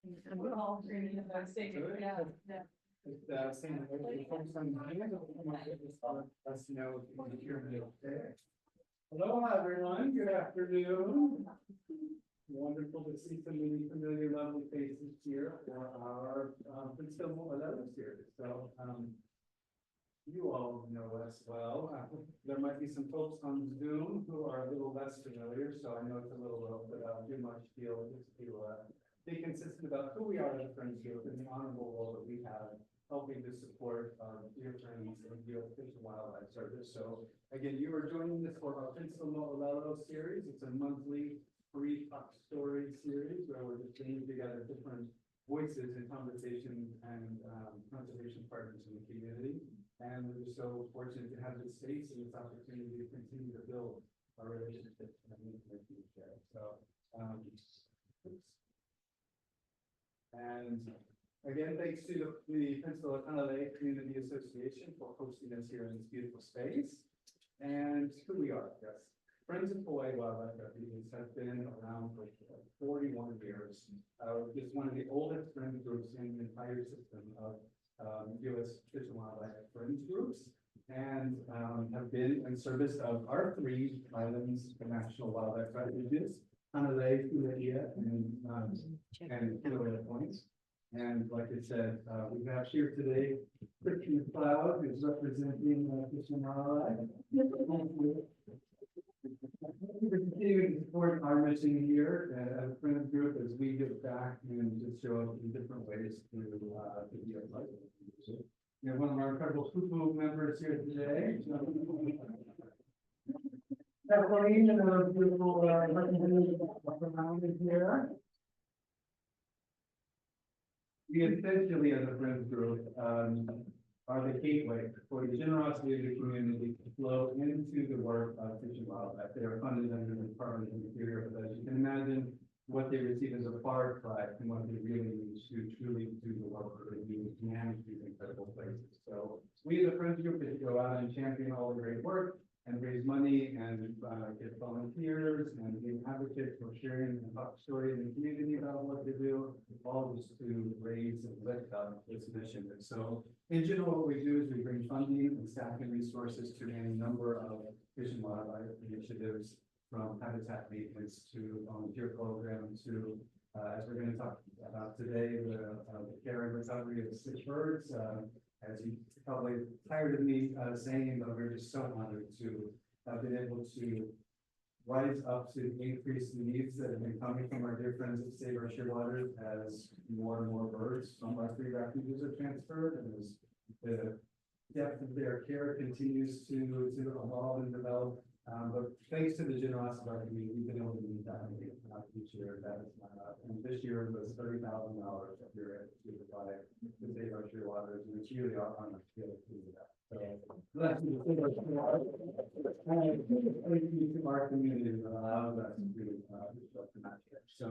And we're all agreeing about safety. Yeah. Same way, folks on the hand, let us know if you want to hear me okay. Hello, everyone. Good afternoon. Wonderful to see so many familiar, lovely faces here for our Princeville Moʻolelo series. So, you all know us well. There might be some folks on Zoom who are a little less familiar, so I know it's a little low, but too much feel just to be consistent about who we are as a friends group and the honorable role that we have helping to support our dear friends in the Fish and Wildlife Service. So again, you are joining us for our Princeville Moʻolelo series. It's a monthly free talk story series where we're just bringing together different voices and conversations and conservation partners in the community. And we're just so fortunate to have this space and this opportunity to continue to build our relationships and the future. So, and again, thanks to the Princeville Community Association for hosting us here in this beautiful space. And who we are, yes. Friends of Hawaii Wildlife Refuges have been around for 41 years. It's one of the oldest friend groups in the entire system of U.S. Fish and Wildlife Friends groups, and have been in service of our 3 islands, the National Wildlife Refuges, Hanalei, Kuleia, and Kilauea Points. And like I said, we have here today Christian McLeod, who's representing Fish and Wildlife. We're continuing to support our mission here as a friend group as we give back and just show up in different ways to be a life. We have one of our incredible Fufu members here today. Jacqueline, another beautiful representative around here. We essentially, as a friends group, are the gateway for the generosity of the community to flow into the work of Fish and Wildlife. They are funded under the Department of the Interior, but as you can imagine, what they receive is a far cry from what they really need to truly do the work that they do to manage these incredible places. So we as a friends group get to go out and champion all the great work and raise money and get volunteers and be advocates for sharing and talk stories in the community about what they do, all just to raise and lift up this mission. And so in general, what we do is we bring funding and staffing resources to any number of fish and wildlife initiatives, from habitat maintenance to volunteer programs to, as we're going to talk about today, the care and recovery of sick birds. As you probably tired of me saying, but we're just so honored to have been able to rise up to increase the needs that have been coming from our dear friends at Save Our Shearwaters as more and more birds from our 3 refuges are transferred, and as the depth of their care continues to evolve and develop. But thanks to the generosity of our community, we've been able to meet that each year. And this year was $30,000 that we were able to provide to Save Our Shearwaters, and it's really our honor to be able to do that. So, bless you to Save Our Shearwaters. Thank you to our community that allows us to do that. So,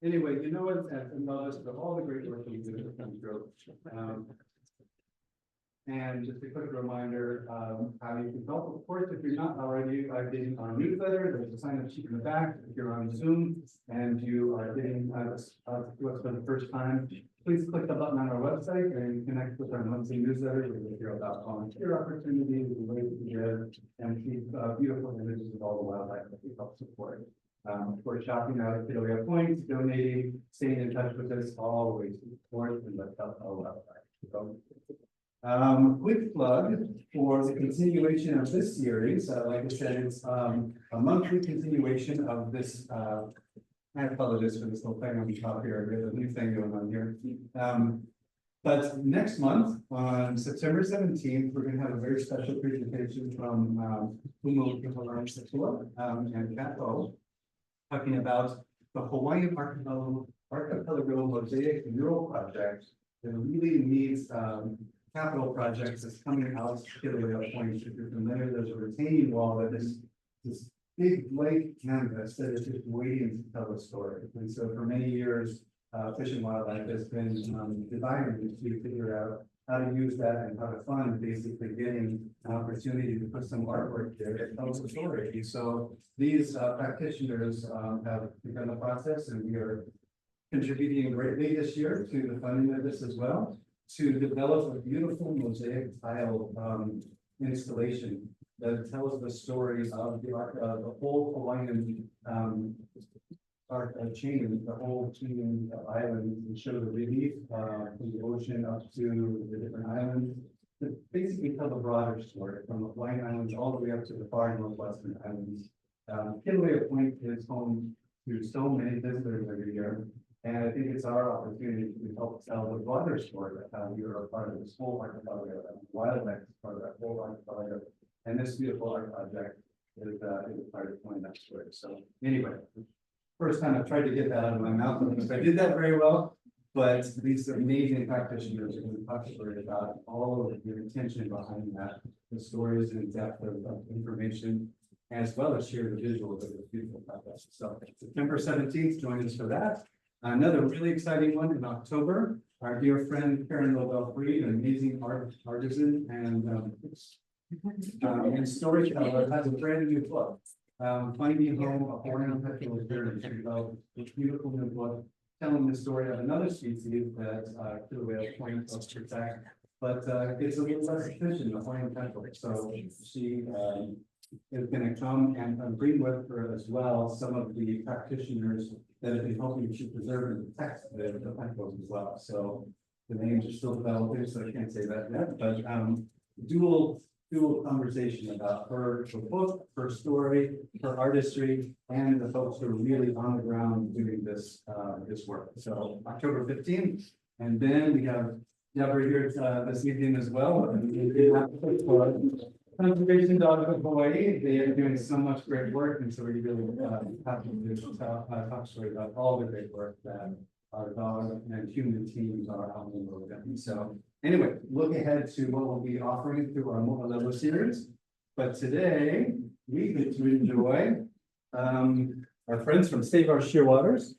anyway, you know us and love us for all the great work we do as a group. And just a quick reminder of how you can help. Of course, if you're not already getting our newsletter, there's a sign up sheet in the back. If you're on Zoom and you are getting to us for the first time, please click the button on our website and connect with our monthly newsletter. We'll hear about volunteer opportunities, ways to give, and see beautiful images of all the wildlife that we help support. Of course, shopping out at Kilauea Points, donating, staying in touch with us, always support and let's help all wildlife. So, quick plug for the continuation of this series. Like I said, it's a monthly continuation of this. I apologize for this little thing on the top here. There's a new thing going on here. But next month, on September 17th, we're going to have a very special presentation from Kaua and Kaua, talking about the Hawaiian Archipelago Mosaic Mural Project that really needs capital projects that's coming out of Kilauea Point. If you're familiar, there's a retaining wall that is this big lake canvas that is just waiting to tell a story. And so for many years, Fish and Wildlife has been desiring to figure out how to use that and how to fund basically getting an opportunity to put some artwork there that tells a story. And so these practitioners have begun the process, and we are contributing greatly this year to the funding of this as well, to develop a beautiful mosaic tile installation that tells the story of the whole Hawaiian chain, the whole chain of islands, and show the relief from the ocean up to the different islands. To basically tell the broader story from the Hawaiian Islands all the way up to the far northwestern islands. Kilauea Point is home to so many visitors every year, and I think it's our opportunity to help tell the broader story of how we are a part of this whole archipelago, wildlife is part of that whole archipelago, and this beautiful art project is part of telling that story. So anyway, first time I've tried to get that out of my mouth, I did that very well. But these amazing practitioners are going to talk about all of the intention behind that, the stories and depth of information, as well as share the visuals of the beautiful practice. So September 17th, join us for that. Another really exciting one in October. Our dear friend Karen Lobel-Freed, an amazing artisan and storyteller, has a brand new book. Finding Home, a Hawaiian Petrels Journey. She developed this beautiful new book, telling the story of another species that Kilauea Point helps protect, but it's a little less attention, the Hawaiian petrel. So she is going to come and bring with her as well some of the practitioners that have been helping to preserve and protect the petrels as well. So the names are still developing, so I can't say that yet, but dual conversation about her book, her story, her artistry, and the folks who are really on the ground doing this this work. So October 15th, and then we have Deborah here this evening as well. Conservation Dogs of Hawaii. They are doing so much great work, and so we really happy to talk story about all the great work that our dog and human teams are out in the world doing. So anyway, look ahead to what we'll be offering through our Moʻolelo series. But today we get to enjoy our friends from Save Our Shearwaters.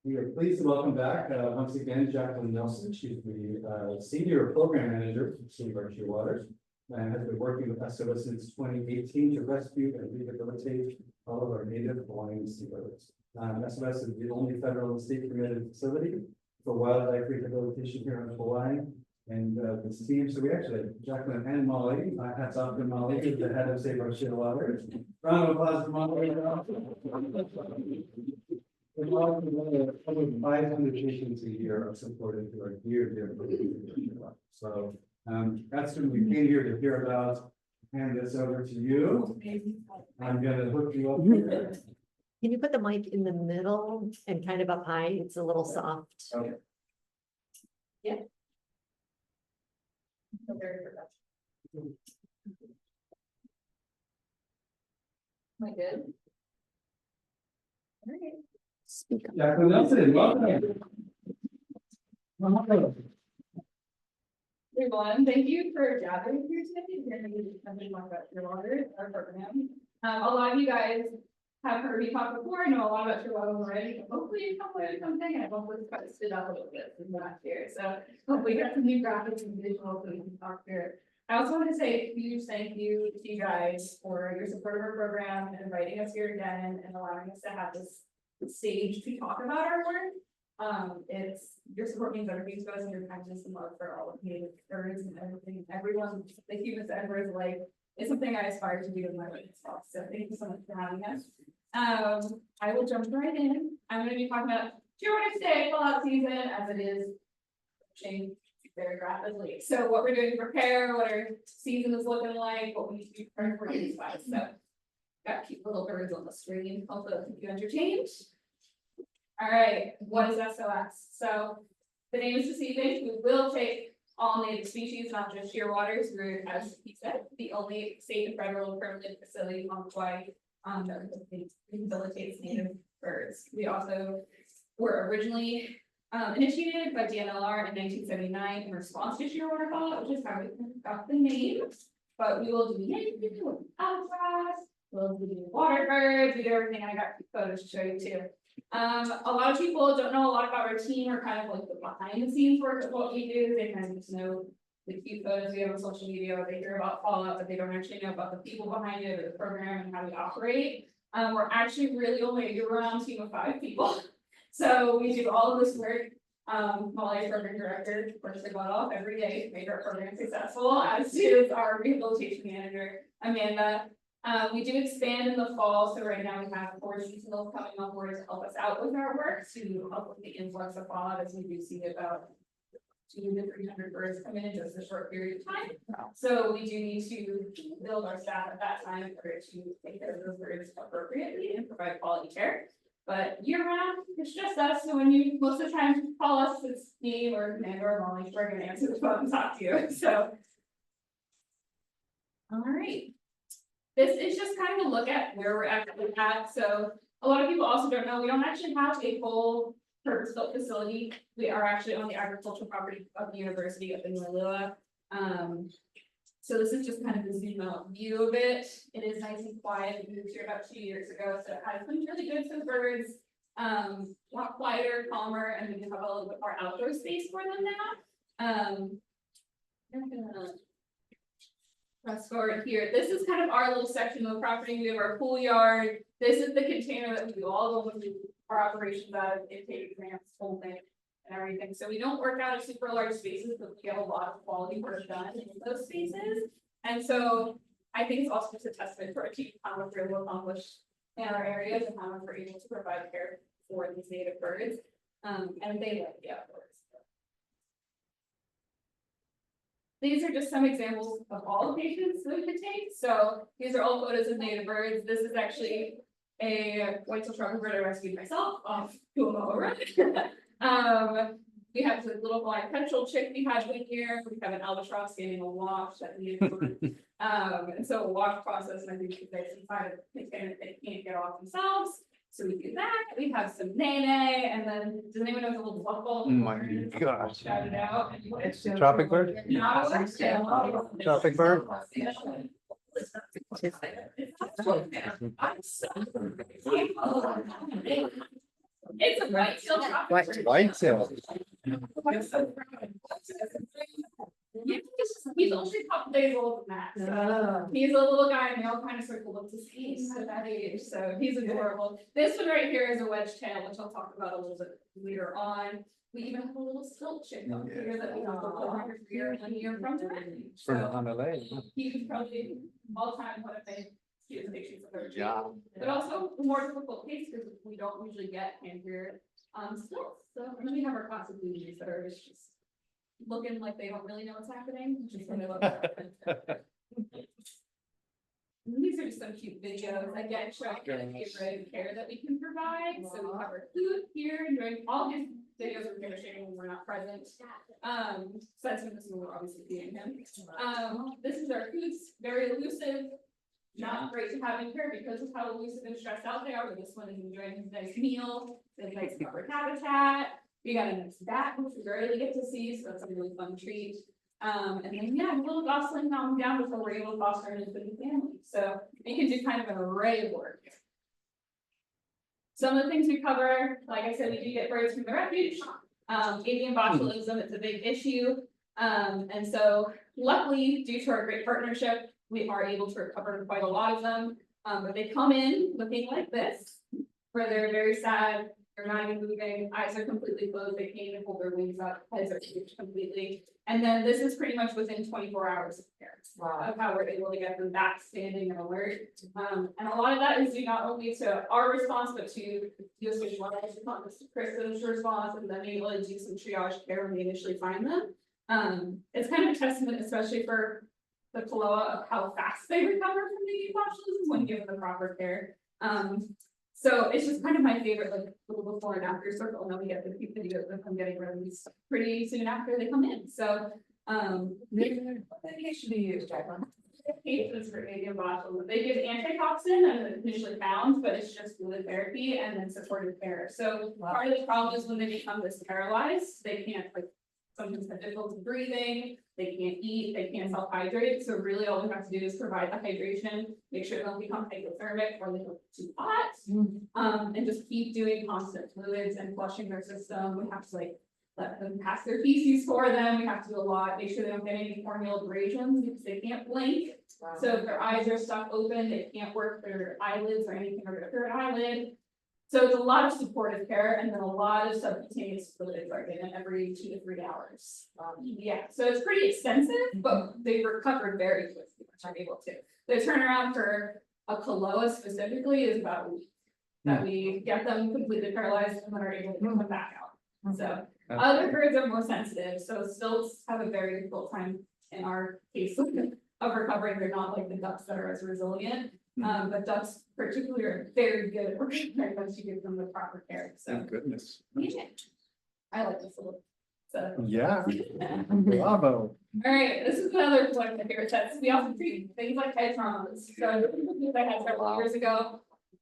We are pleased to welcome back once again Jacqueline Nelson. She's the Senior Program Manager for Save Our Shearwaters and has been working with SOS since 2018 to rescue and rehabilitate all of our native Hawaiian seabirds. SOS is the only federal and state permitted facility for wildlife rehabilitation here in Hawaii. And this team, so we actually, Jacqueline and Molly, hats off to Molly, who's the head of Save Our Shearwaters. Round of applause for Molly. Over 500 patients a year are supported through our dear. So that's who we came here to hear about. Hand this over to you. I'm going to hook you up here. Can you put the mic in the middle and kind of up high? It's a little soft. Okay. Yeah. Am I good? All right. Speak up. Jacqueline Nelson, welcome. Everyone, thank you for gathering here today. We're going to be talking about Shearwaters, our program. A lot of you guys have heard me talk before. I know a lot about Shearwaters already, but hopefully you come away with something, and I hopefully it's kind of stood up a little bit in the last year. So hopefully you got some new graphics and visuals so we can talk here. I also want to say a huge thank you to you guys for your support of our program and inviting us here again and allowing us to have this stage to talk about our work. It's your support means everything to us, and your kindness and love for all of native birds and everything, everyone, the humans ever is like, it's something I aspire to do in my life as well. So thank you so much for having us. I will jump right in. I'm going to be talking about Shearwater today, fall out season, as it is changing very rapidly. So what we're doing to prepare, what our season is looking like, what we need to be prepared for these guys. So got cute little birds on the screen. Hopefully they'll keep you entertained. All right, what is SOS? So the name is deceiving. We will take all native species, not just shearwaters. We're, as he said, the only state and federal permanent facility on Hawaii that rehabilitates native birds. We also were originally initiated by DNLR in 1979 in response to shearwater fallout, which is how we got the name. But we will do native albatross, we'll do water birds, we do everything. I got photos to show you too. A lot of people don't know a lot about our team or kind of like the behind the scenes work of what we do. They kind of just know the cute photos we have on social media, or they hear about fallout, but they don't actually know about the people behind it or the program and how we operate. We're actually really only a year-round team of 5 people. So we do all of this work. Molly, our program director, works her butt off every day to make our program successful, as is our rehabilitation manager, Amanda. We do expand in the fall, so right now we have 4 seasonals coming on board to help us out with our work, to help with the influx of fall, as we do see about 200 to 300 birds come in just a short period of time. So we do need to build our staff at that time in order to take care of those birds appropriately and provide quality care. But year round, it's just us, so when you, most of the time, call us, it's me or Amanda or Molly, we're gonna answer the phone and talk to you, so. All right. This is just kind of a look at where we're actually at, so a lot of people also don't know, we don't actually have a full purpose-built facility. We are actually on the agricultural property of the university up in Moʻolelo. So this is just kind of the zoom out view of it. It is nice and quiet. We moved here about 2 years ago, so it has been really good for the birds. A lot quieter, calmer, and we do have a little bit more outdoor space for them now. I'm gonna press forward here. This is kind of our little section of the property. We have our pool yard. This is the container that we do all of our operations out of, intake exams, whole thing, and everything. So we don't work out of super large spaces, but we get a lot of quality work done in those spaces. And so I think it's also just a testament to our team, how much we're able to accomplish in our areas and how much we're able to provide care for these native birds. And they like the outdoors. These are just some examples of all the patients that we could take. So these are all photos of native birds. This is actually a white-tailed trumpet bird I rescued myself off Kaua Road. We have the little blind petrel chick we had one year. We have an albatross standing aloft that needed and so a wash process, and I think there's inside of the container that they can't get off themselves. So we do that. We have some nene, and then does anyone know the little buckle? Oh my gosh. Shout it out. Tropic bird? Not a wedge-tail. Tropic bird? It's a white-tailed tropic bird. Whitetail. Yeah, he's only a couple days old than that, so he's a little guy, and they all kind of circle up to see at that age, so he's adorable. This one right here is a wedge tail, which I'll talk about a little bit later on. We even have a little stilt chick up here that we have a little here 1 year from the range. From So Honolulu. he was probably all time one of the cutest pictures of her. Yeah. But also a more difficult case because we don't usually get here stilts. So and then we have our classic blues that are just looking like they don't really know what's happening, which is what I love. And these are just some cute videos, again, showing the array of care that we can provide. So we have our food here, and during all these videos we're finishing when we're not present. Aside from this one, we're obviously feeding him. This is our foods, very elusive, not great to have in here because of how elusive and stressed out they are, but this one is enjoying his nice meal, his nice covered habitat. We got a nice bat, which we rarely get to see, so that's a really fun treat. And then, yeah, a little gosling calm down before we're able to foster an infant family. So we can do kind of an array of work. Some of the things we cover, like I said, we do get birds from the refuge. Avian botulism, it's a big issue. And so luckily, due to our great partnership, we are able to recover quite a lot of them. But they come in looking like this, where they're very sad. They're not even moving, eyes are completely closed, they can't even hold their wings up, heads are huge completely. And then this is pretty much within 24 hours of parents. Wow. Of how we're able to get them back standing and alert. And a lot of that is due not only to our response, but to disoriented response, to Kristen's response, and then being able to do some triage care when we initially find them. It's kind of a testament, especially for the Kaua, of how fast they recover from the botulism when given the proper care. So it's just kind of my favorite, like little before and after circle, and then we get the cute videos of them getting released pretty soon after they come in. So, what medication do you use, Jacqueline? Cases for avian botulism. They give antitoxin and initially found, but it's just fluid therapy and then supportive care. So part of the problem is when they become this paralyzed, they can't like sometimes have difficulty breathing, they can't eat, they can't self-hydrate. So really all we have to do is provide the hydration, make sure they don't become hypothermic or they don't too hot. And just keep doing constant fluids and flushing their system. We have to like let them pass their feces for them. We have to do a lot, make sure they don't get any corneal abrasions because they can't blink. So if their eyes are stuck open, they can't work their eyelids or anything or their third eyelid. So it's a lot of supportive care and then a lot of subcutaneous fluids are given every 2 to 3 hours. Yeah, so it's pretty extensive, but they recovered very quickly, which I'm able to. The turnaround for a Kaua specifically is about a week. That we get them completely paralyzed and then are able to come back out. So other birds are more sensitive, so stilts have a very difficult time in our case of recovering. They're not like the ducks that are as resilient. But ducks particularly are very good at recovering once you give them the proper care. So Thank goodness. yeah, I like this little. So Yeah, bravo. all right, this is another one of my favorite sets. We also treat things like head traumas. So I had several years ago,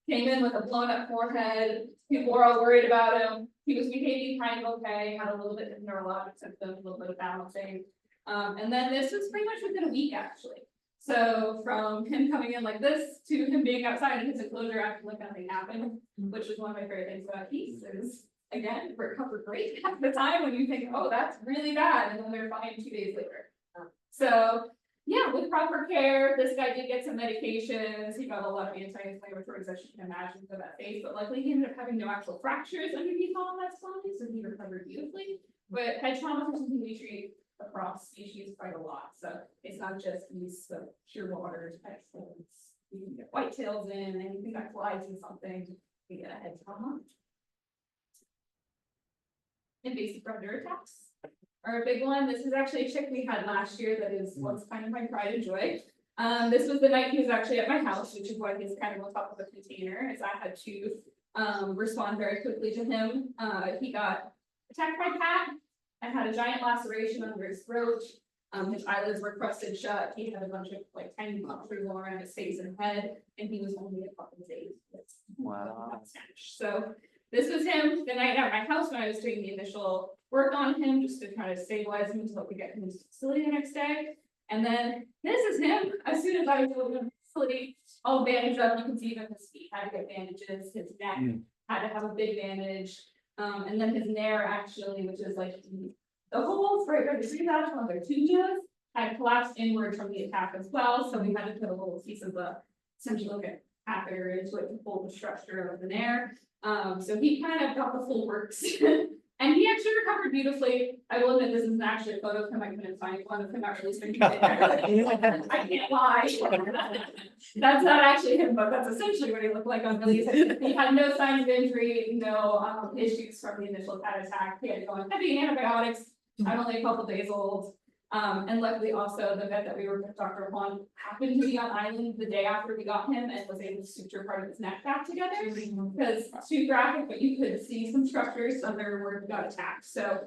came in with a blown up forehead. People were all worried about him. He was behaving kind of okay, had a little bit of neurologic symptoms, a little bit of balancing. And then this was pretty much within a week actually. So from him coming in like this to him being outside in his enclosure after like nothing happened, which is one of my favorite things about geese is again, recovered great half the time when you think, oh, that's really bad, and then they're fine 2 days later. So yeah, with proper care, this guy did get some medications. He got a lot of anti-inflammatories, as you can imagine, for that face, but luckily he ended up having no actual fractures underneath all of that swelling, so he recovered beautifully. But head trauma is something we treat across species quite a lot, so it's not just these shearwaters, petrels. You can get whitetails in, anything that flies in something, we get a head trauma. Invasive predator attacks are a big one. This is actually a chick we had last year that is what's kind of my pride and joy. This was the night he was actually at my house, which is why he's kind of on top of the container, as I had to respond very quickly to him. He got attacked by a cat and had a giant laceration under his throat. His eyelids were crusted shut. He had a bunch of like tiny punctures all around his face and head, and he was only a couple of days. Wow. So this was him the night at my house when I was doing the initial work on him, just to try to stabilize him until we get him into the facility the next day. And then this is him as soon as I was in the facility, all bandaged up. You can see even his feet had to get bandages, his neck had to have a big bandage. And then his nair actually, which is like the holes right where the breathe out on their tubules, had collapsed inward from the attack as well. So we had to put a little piece of the essentially like a catheter into it to hold the structure of the nair. So he kind of got the full works. And he actually recovered beautifully. I will admit this isn't actually a photo of him. I couldn't find one of him after releasing. I can't lie. That's not actually him, but that's essentially what he looked like on release. He had no signs of injury, no issues from the initial cat attack. He had to go on heavy antibiotics. I'm only a couple days old. And luckily also the vet that we were with, Dr. Juan, happened to be on island the day after we got him and was able to suture part of his neck back together. Because too graphic, but you could see some structures under where he got attacked. So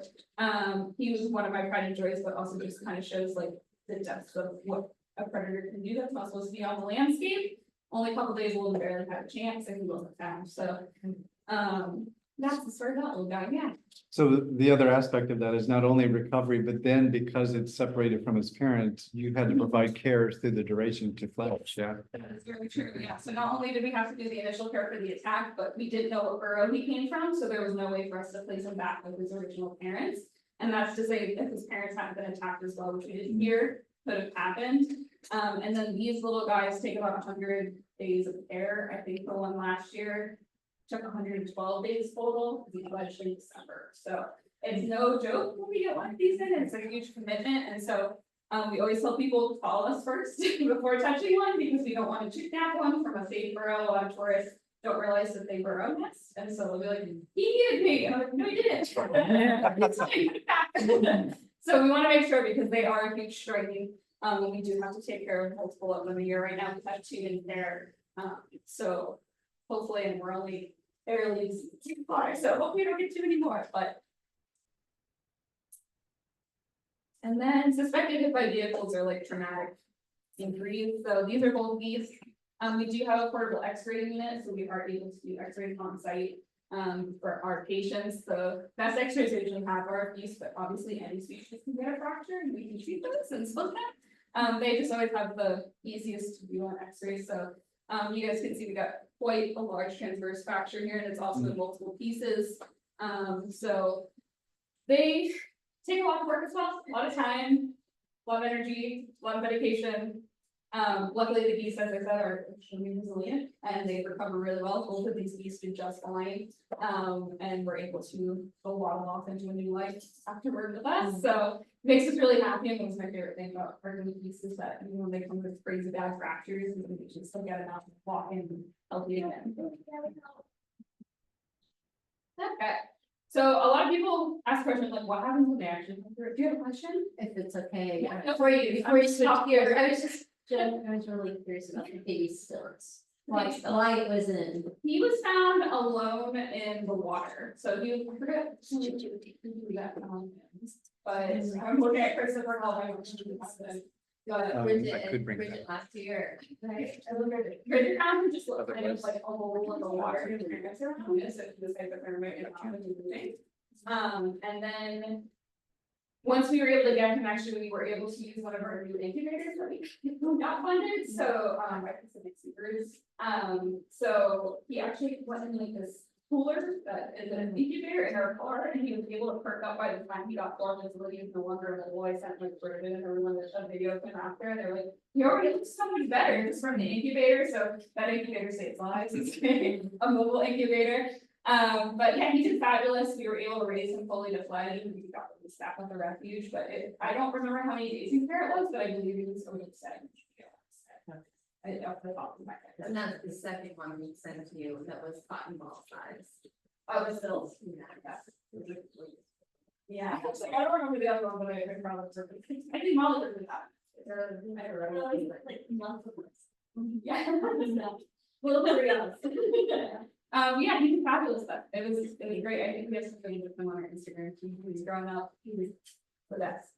he was one of my pride and joys, but also just kind of shows like the depth of what a predator can do that's not supposed to be on the landscape. Only a couple days old and barely had a chance, and he wasn't found. So that's the story of that little guy. Yeah. So the other aspect of that is not only recovery, but then because it's separated from his parents, you had to provide care through the duration to flesh, yeah? That is very true, yeah. So not only did we have to do the initial care for the attack, but we didn't know what burrow he came from, so there was no way for us to place him back with his original parents. And that's to say if his parents hadn't been attacked as well, which we didn't hear, could have happened. And then these little guys take about 100 days of care. I think the one last year took 112 days total, we fledged in December. So it's no joke when we get one of these in, it's a huge commitment. And so we always tell people to call us first before touching one, because we don't want to kidnap one from a safe burrow. A lot of tourists don't realize that they burrow nest. And so they'll be like, he needed me. And I'm like, no, he didn't. So we want to make sure, because they are a huge strain. And we do have to take care of multiple of them a year. Right now we have 2 in there. So hopefully, and we're only barely too far, so hopefully we don't get too many more, but. And then suspected hit by vehicles are like traumatic injuries, so these are both these. We do have a portable x-ray unit, so we are able to do x-rays on site for our patients. The best x-rays we usually have are bees, but obviously any species can get a fracture and we can treat those and split them. They just always have the easiest to do on x-rays, so you guys can see we got quite a large transverse fracture here, and it's also in multiple pieces. So They take a lot of work as well, a lot of time, a lot of energy, a lot of dedication. Luckily the geese, as I said, are extremely resilient and they recover really well. Both of these geese did just fine. And we're able to go waddle off into a new life afterward with us. So it makes us really happy. And that's my favorite thing about our new geese is that even when they come with crazy bad fractures, we can still get them out and walk and healthy again. Okay. So a lot of people ask questions like, what happens when they actually come through? Do you have a question? If it's okay. Yeah, Before you switch gears, I was just. really curious about the baby stilts. Why it was in. He was found alone in the water, so he I forget who that but I'm looking at Christopher how I I could bring Bridget that. last year. Right, I look at it. Bridget found just kind of Otherwise- like a hole in the water. And it's around it, so this guy's a paramedic and I'm doing the thing. And then. Once we were able to get him, actually, we were able to use one of our new incubators that we got funded, so, by Pacific Seekers. So he actually went in like this cooler that is an incubator in our car, and he was able to perk up by the time he got formed, so he was no longer a boy, sent like Bridget and everyone that a video of him after, and they're like, he already looks so much better just from the incubator, so that incubator saves lives, it's a mobile incubator. But yeah, he did fabulous. We were able to raise him fully to fledge and we got the staff at the refuge, but I don't remember how many days in care it was, but I believe it was over 7. I off the top of my head. And that's the second one we sent to you, that was cotton ball size. Oh, it was still. Yeah, I don't remember the other one, but I probably. I think Molly did that. I don't remember. Yeah. Little pretty honest. Yeah, he did fabulous stuff. It was great. I think we have some footage of him on our Instagram. He's growing up. He was the best.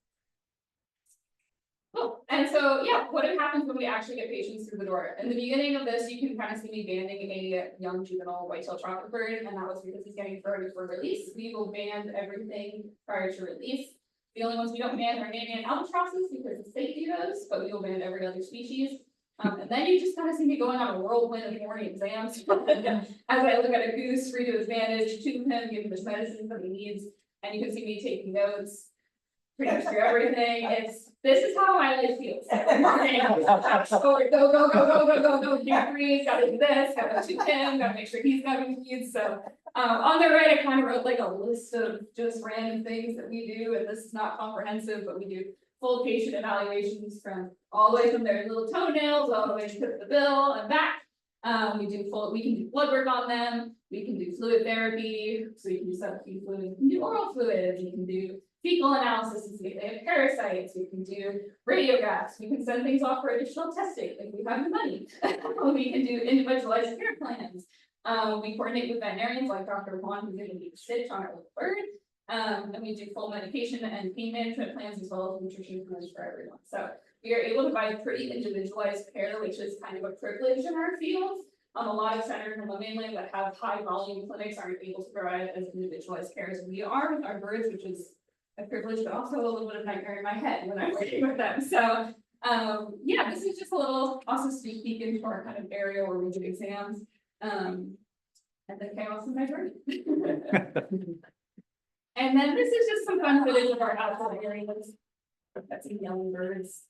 Cool. And so, yeah, what happens when we actually get patients through the door? In the beginning of this, you can kind of see me banding a young juvenile white-tailed chocolate bird, and that was because he's getting ready for release. We will band everything prior to release. The only ones we don't band are Indian albatrosses because of safety of those, but we will band every other species. And then you just kind of see me going on a whirlwind of morning exams. As I look at a goose, redo his bandage, tube him, give him his medicine that he needs, and you can see me taking notes, pretty much through everything. This is how my life feels. Go, can't breathe, gotta do this, gotta tube him, gotta make sure he's got his needs. So on the right, I kind of wrote like a list of just random things that we do, and this is not comprehensive, but we do full patient evaluations from all the way from their little toenails, all the way to the bill and back. We can do blood work on them, we can do fluid therapy, so you can do subacute fluid, you can do oral fluids, you can do fecal analysis to see if they have parasites, we can do radiographs, we can send things off for additional testing if we have the money. We can do individualized care plans. We coordinate with veterinarians like Dr. Juan, who's going to be stitch on our little bird. And we do full medication and pain management plans as well as nutrition plans for everyone. So we are able to provide pretty individualized care, which is kind of a privilege in our field. A lot of centers on the mainland that have high volume clinics aren't able to provide as individualized care as we are with our birds, which is a privilege, but also a little bit of nightmare in my head when I'm working with them. So yeah, this is just a little also sneak peek into our kind of area where we do exams. And the chaos in my journey. And then this is just some fun footage of our outside areas. That's some young birds.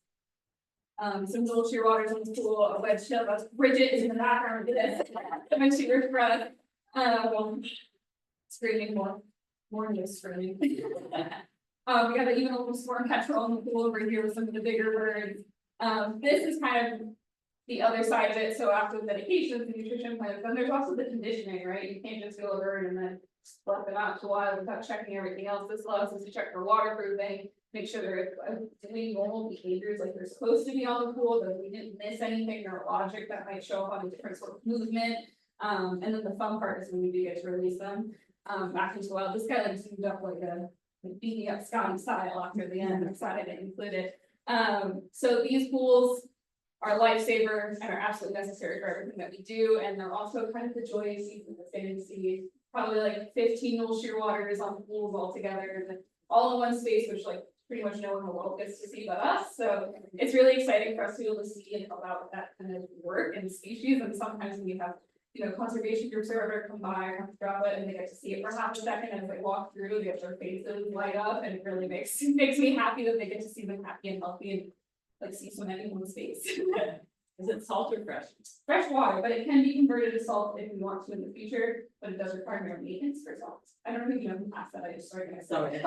Some little shearwaters in the pool, a wedge tail, that's Bridget is in the background of this. When she was breath. Screaming more news screaming. We got an even little swarm petrel in the pool over here with some of the bigger birds. This is kind of the other side of it. So after the medications and nutrition plans, then there's also the conditioning, right? You can't just go over and then slap them out to a while without checking everything else. This allows us to check for waterproofing, make sure they're doing normal behaviors like they're supposed to be on the pool, that we didn't miss anything neurologic that might show up on a different sort of movement. And then the fun part is when we do get to release them back into the wild. This guy like zoomed up like a beating up Scotty style after the end. I'm excited to include it. So these pools are lifesavers and are absolutely necessary for everything that we do, and they're also kind of the joy you see from the fantasy. Probably like 15 little shearwaters on pools all together, and all in one space, which like pretty much no one in the world gets to see but us. So it's really exciting for us to be able to see and help out with that kind of work and species. And sometimes we have you know, conservation groups or whatever come by, have to drop it, and they get to see it for half a second, and as they walk through, they get their faces light up, and it really makes me happy that they get to see them happy and healthy, and like see so many one's face. Is it salt or fresh? Fresh water, but it can be converted to salt if we want to in the future, but it does require more maintenance for salt. I don't know if you know who asked that, I just started myself. Okay.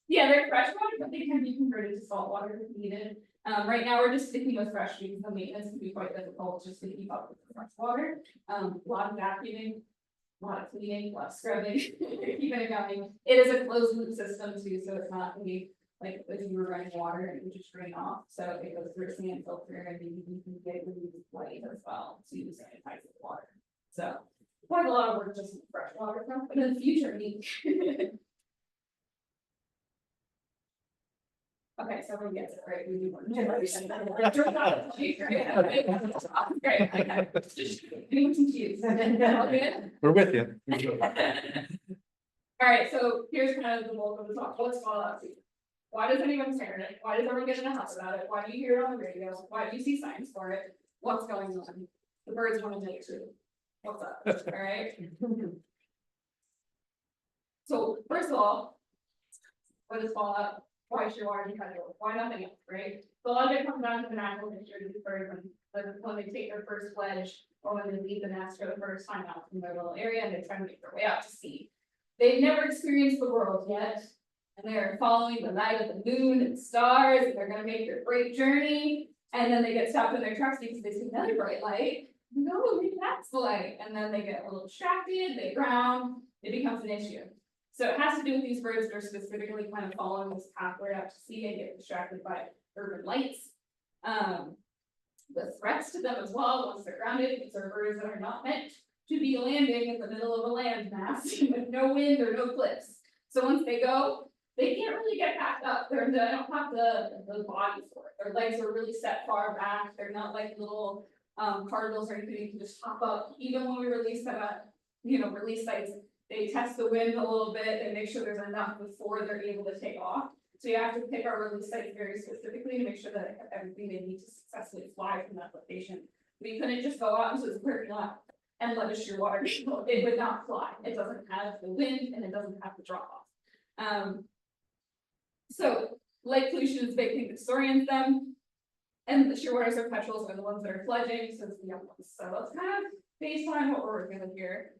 Yeah, they're fresh water, but they can be converted to salt water if needed. Right now, we're just sticking with fresh because the maintenance can be quite difficult just to keep up with the fresh water. A lot of vacuuming, a lot of cleaning, a lot of scrubbing, keeping it going. It is a closed loop system too, so it's not really like if you were running water and it would just drain off. So it goes through a sand filter and you can get really light as well to sanitize the water. So quite a lot of work just with fresh water from, but in the future, okay, so everyone gets it, right? We do one. Great, okay. Anyone confused? All good? We're with you. All right, so here's kind of the bulk of the talk. What's fallout season? Why does anyone stare at it? Why does everyone get in a house about it? Why do you hear it on the radio? Why do you see signs for it? What's going on? The birds want to know too. What's up? All right. So first of all, what is fallout? Why is shearwater incredible? Why nothing else, right? So a lot of it comes down to the natural nature of these birds when they take their first fledge or when they leave the nest for the first time out from their little area and they try to make their way out to sea. They've never experienced the world yet, and they're following the light of the moon and stars, and they're gonna make their great journey, and then they get stopped in their tracks because they see another bright light. No, maybe that's the light, and then they get a little distracted, they drown, it becomes an issue. So it has to do with these birds that are specifically kind of following this pathway out to sea and get distracted by urban lights. The threats to them as well, once they're grounded, these are birds that are not meant to be landing in the middle of a landmass with no wind or no cliffs. So once they go, they can't really get back up. They don't have the body for it. Their legs are really set far back. They're not like little cardinals or anything. You can just hop up. Even when we release them at, release sites, they test the wind a little bit and make sure there's enough before they're able to take off. So you have to pick our release sites very specifically to make sure that they have everything they need to successfully fly from that location. We couldn't just go out into this parking lot and let a shearwater go. It would not fly. It doesn't have the wind and it doesn't have the drop off. So light pollution is a big thing that disorients them. And the shearwaters or petrels are the ones that are fledging, so it's the young ones. So that's kind of baseline what we're working with here.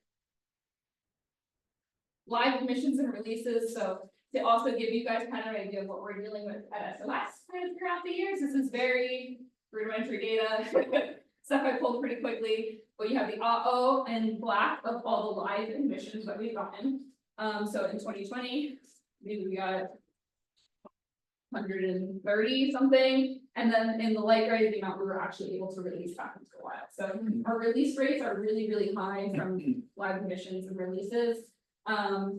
Live emissions and releases. So to also give you guys kind of an idea of what we're dealing with at SOS kind of throughout the years. This is very rudimentary data, stuff I pulled pretty quickly, but you have the AO in black of all the live emissions that we've gotten. So in 2020, we got 130 something, and then in the light gray, the amount we were actually able to release back into the wild. So our release rates are really, really high from live emissions and releases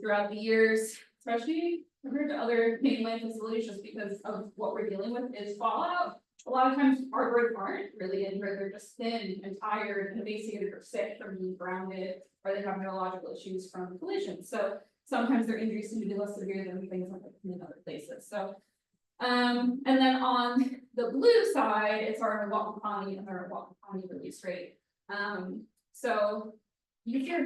throughout the years, especially compared to other mainland facilities, just because of what we're dealing with is fallout. A lot of times our birds aren't really injured, they're just thin and tired and emaciated or sick from being grounded, or they have neurological issues from collisions. So sometimes their injuries seem to be less severe than things like in other places. So and then on the blue side, it's our Wakapani and our Wakapani release rate. So you can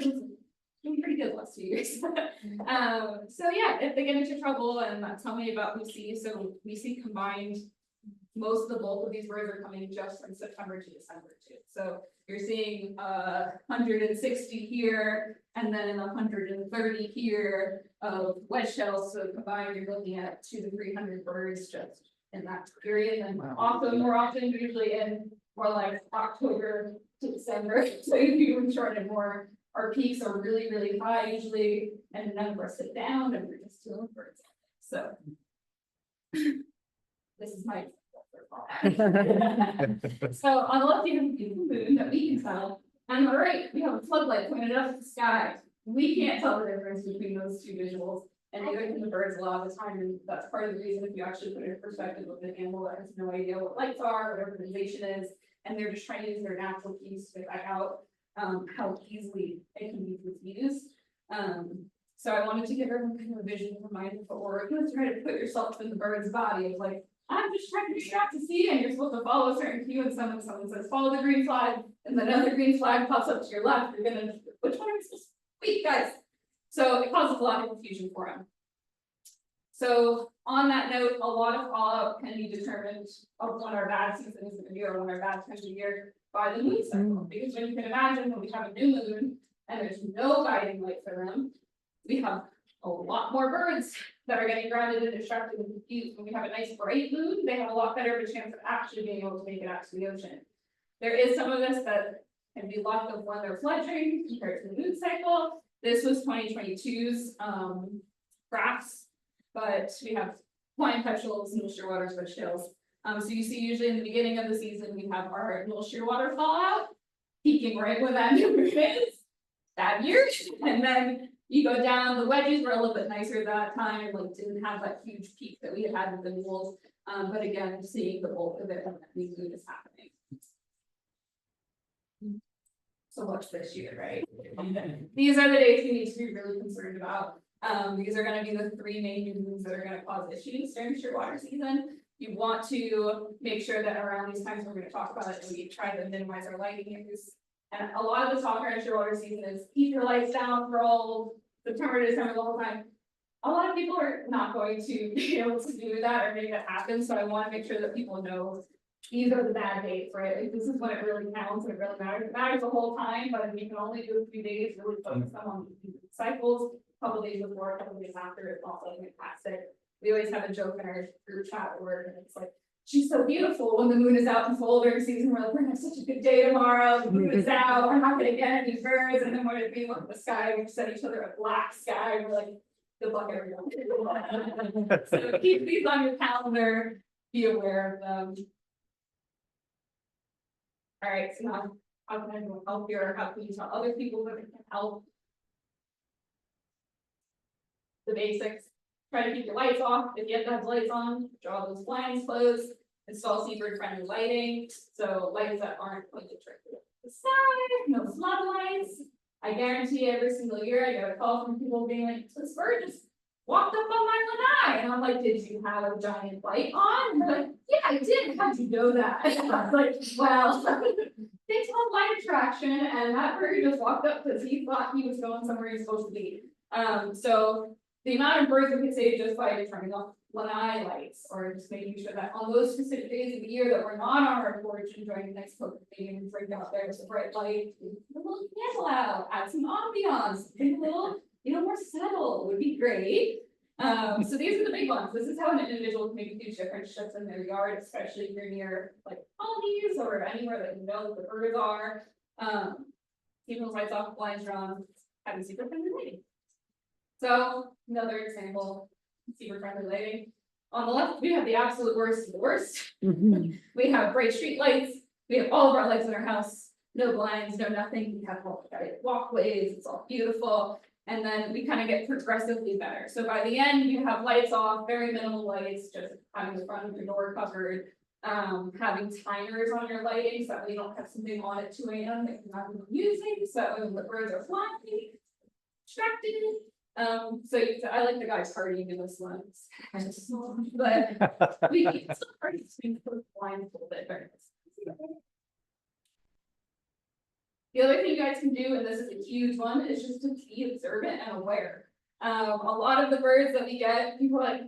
doing pretty good last 2 years. So yeah, if they get into trouble, and tell me about Lucy. So we see combined, most of the bulk of these birds are coming just from September to December too. So you're seeing 160 here, and then 130 here of wedge shells. So combined, you're looking at 200 to 300 birds just in that period. And often, more often, usually in more like October to December. So if you even shorten more. Our peaks are really, really high usually, and none of us sit down and we're just doing birds. So this is my so on the left, you have a beautiful moon that we can tell, and on the right, we have a floodlight pointed up to the sky. We can't tell the difference between those two visuals, and neither can the birds a lot of the time, and that's part of the reason if you actually put it in perspective with an animal that has no idea what lights are, what urbanization is, and they're just trying to use their natural cues to back out. How easily it can be confused. So I wanted to give everyone kind of a visual reminder for, or try to put yourself in the bird's body of like, I'm just trying to figure out to see, and you're supposed to follow a certain cue, and someone says, follow the green flag, and then another green flag pops up to your left, you're gonna, which one are we supposed to, wait, guys. So it causes a lot of confusion for them. So on that note, a lot of fallout can be determined of when our bad season is gonna be, or when our bad time of the year by the moon cycle, because when you can imagine, when we have a new moon, and there's no guiding light for them, we have a lot more birds that are getting grounded and distracted and confused. When we have a nice bright moon, they have a lot better of a chance of actually being able to make it out to the ocean. There is some of this that can be luck of when they're fledgling compared to the moon cycle. This was 2022's graphs, but we have flying petrels and shearwaters, bushtails. So you see usually in the beginning of the season, we have our little shearwater fallout, peaking right when that new moon is, that year, and then you go down, the wedges were a little bit nicer that time, like didn't have that huge peak that we had with the mules. But again, seeing the bulk of it when that new moon is happening. So watch this year, right? These are the days we need to be really concerned about. These are gonna be the 3 main new moons that are gonna cause issues during the shearwater season. You want to make sure that around these times we're gonna talk about it, and we try to minimize our lighting use. And a lot of the talk around shearwater season is keep your lights down for all September to December the whole time. A lot of people are not going to be able to do that or make that happen, so I want to make sure that people know these are the bad days, right? Like, this is when it really counts and it really matters. It matters the whole time, but we can only do a few days, really focus on cycles, a couple days before, a couple days after, it's also fantastic. We always have a joke in our group chat at work, and it's like, she's so beautiful when the moon is out in full during season. We're like, we're gonna have such a good day tomorrow. The moon is out. We're not gonna get any birds. And then when we look at the sky, we set each other a black sky. We're like, good luck, everyone. So keep these on your calendar. Be aware of them. All right. So now, how can I help you, or how can you tell other people that it can help? The basics. Try to keep your lights off. If you have to have lights on, draw those blinds closed. Install seabird friendly lighting, so lights that aren't pointed directly at the sky, no floodlights. I guarantee every single year I get a call from people being like, this bird just walked up on my lanai, and I'm like, did you have a giant light on? And they're like, yeah, I did. How'd you know that? And I was like, well, it's called light attraction, and that bird just walked up because he thought he was going somewhere he's supposed to be. So the amount of birds we could save just by turning off lanai lights, or just making sure that on those specific days of the year that we're not on our porch enjoying the nice poker game and drink out there with a bright light, a little candle out, add some ambiance, make a little, more settled would be great. So these are the big ones. This is how an individual can make a huge difference just in their yard, especially if you're near like colonies or anywhere that you know the birds are. Keeping those lights off, blinds drawn, having super friendly lighting. So another example, super friendly lighting. On the left, we have the absolute worst of the worst. We have bright street lights. We have all of our lights in our house, no blinds, no nothing. We have walkways, it's all beautiful. And then we kind of get progressively better. So by the end, you have lights off, very minimal lights, just having the front of your door covered, having timers on your lighting so that we don't have something on at 2 AM that you're not even using. So when the birds are flying, distracted. So I like the guys partying in this one, but we can still party between the blinds a little bit better. The other thing you guys can do, and this is a huge one, is just to be observant and aware. A lot of the birds that we get, people are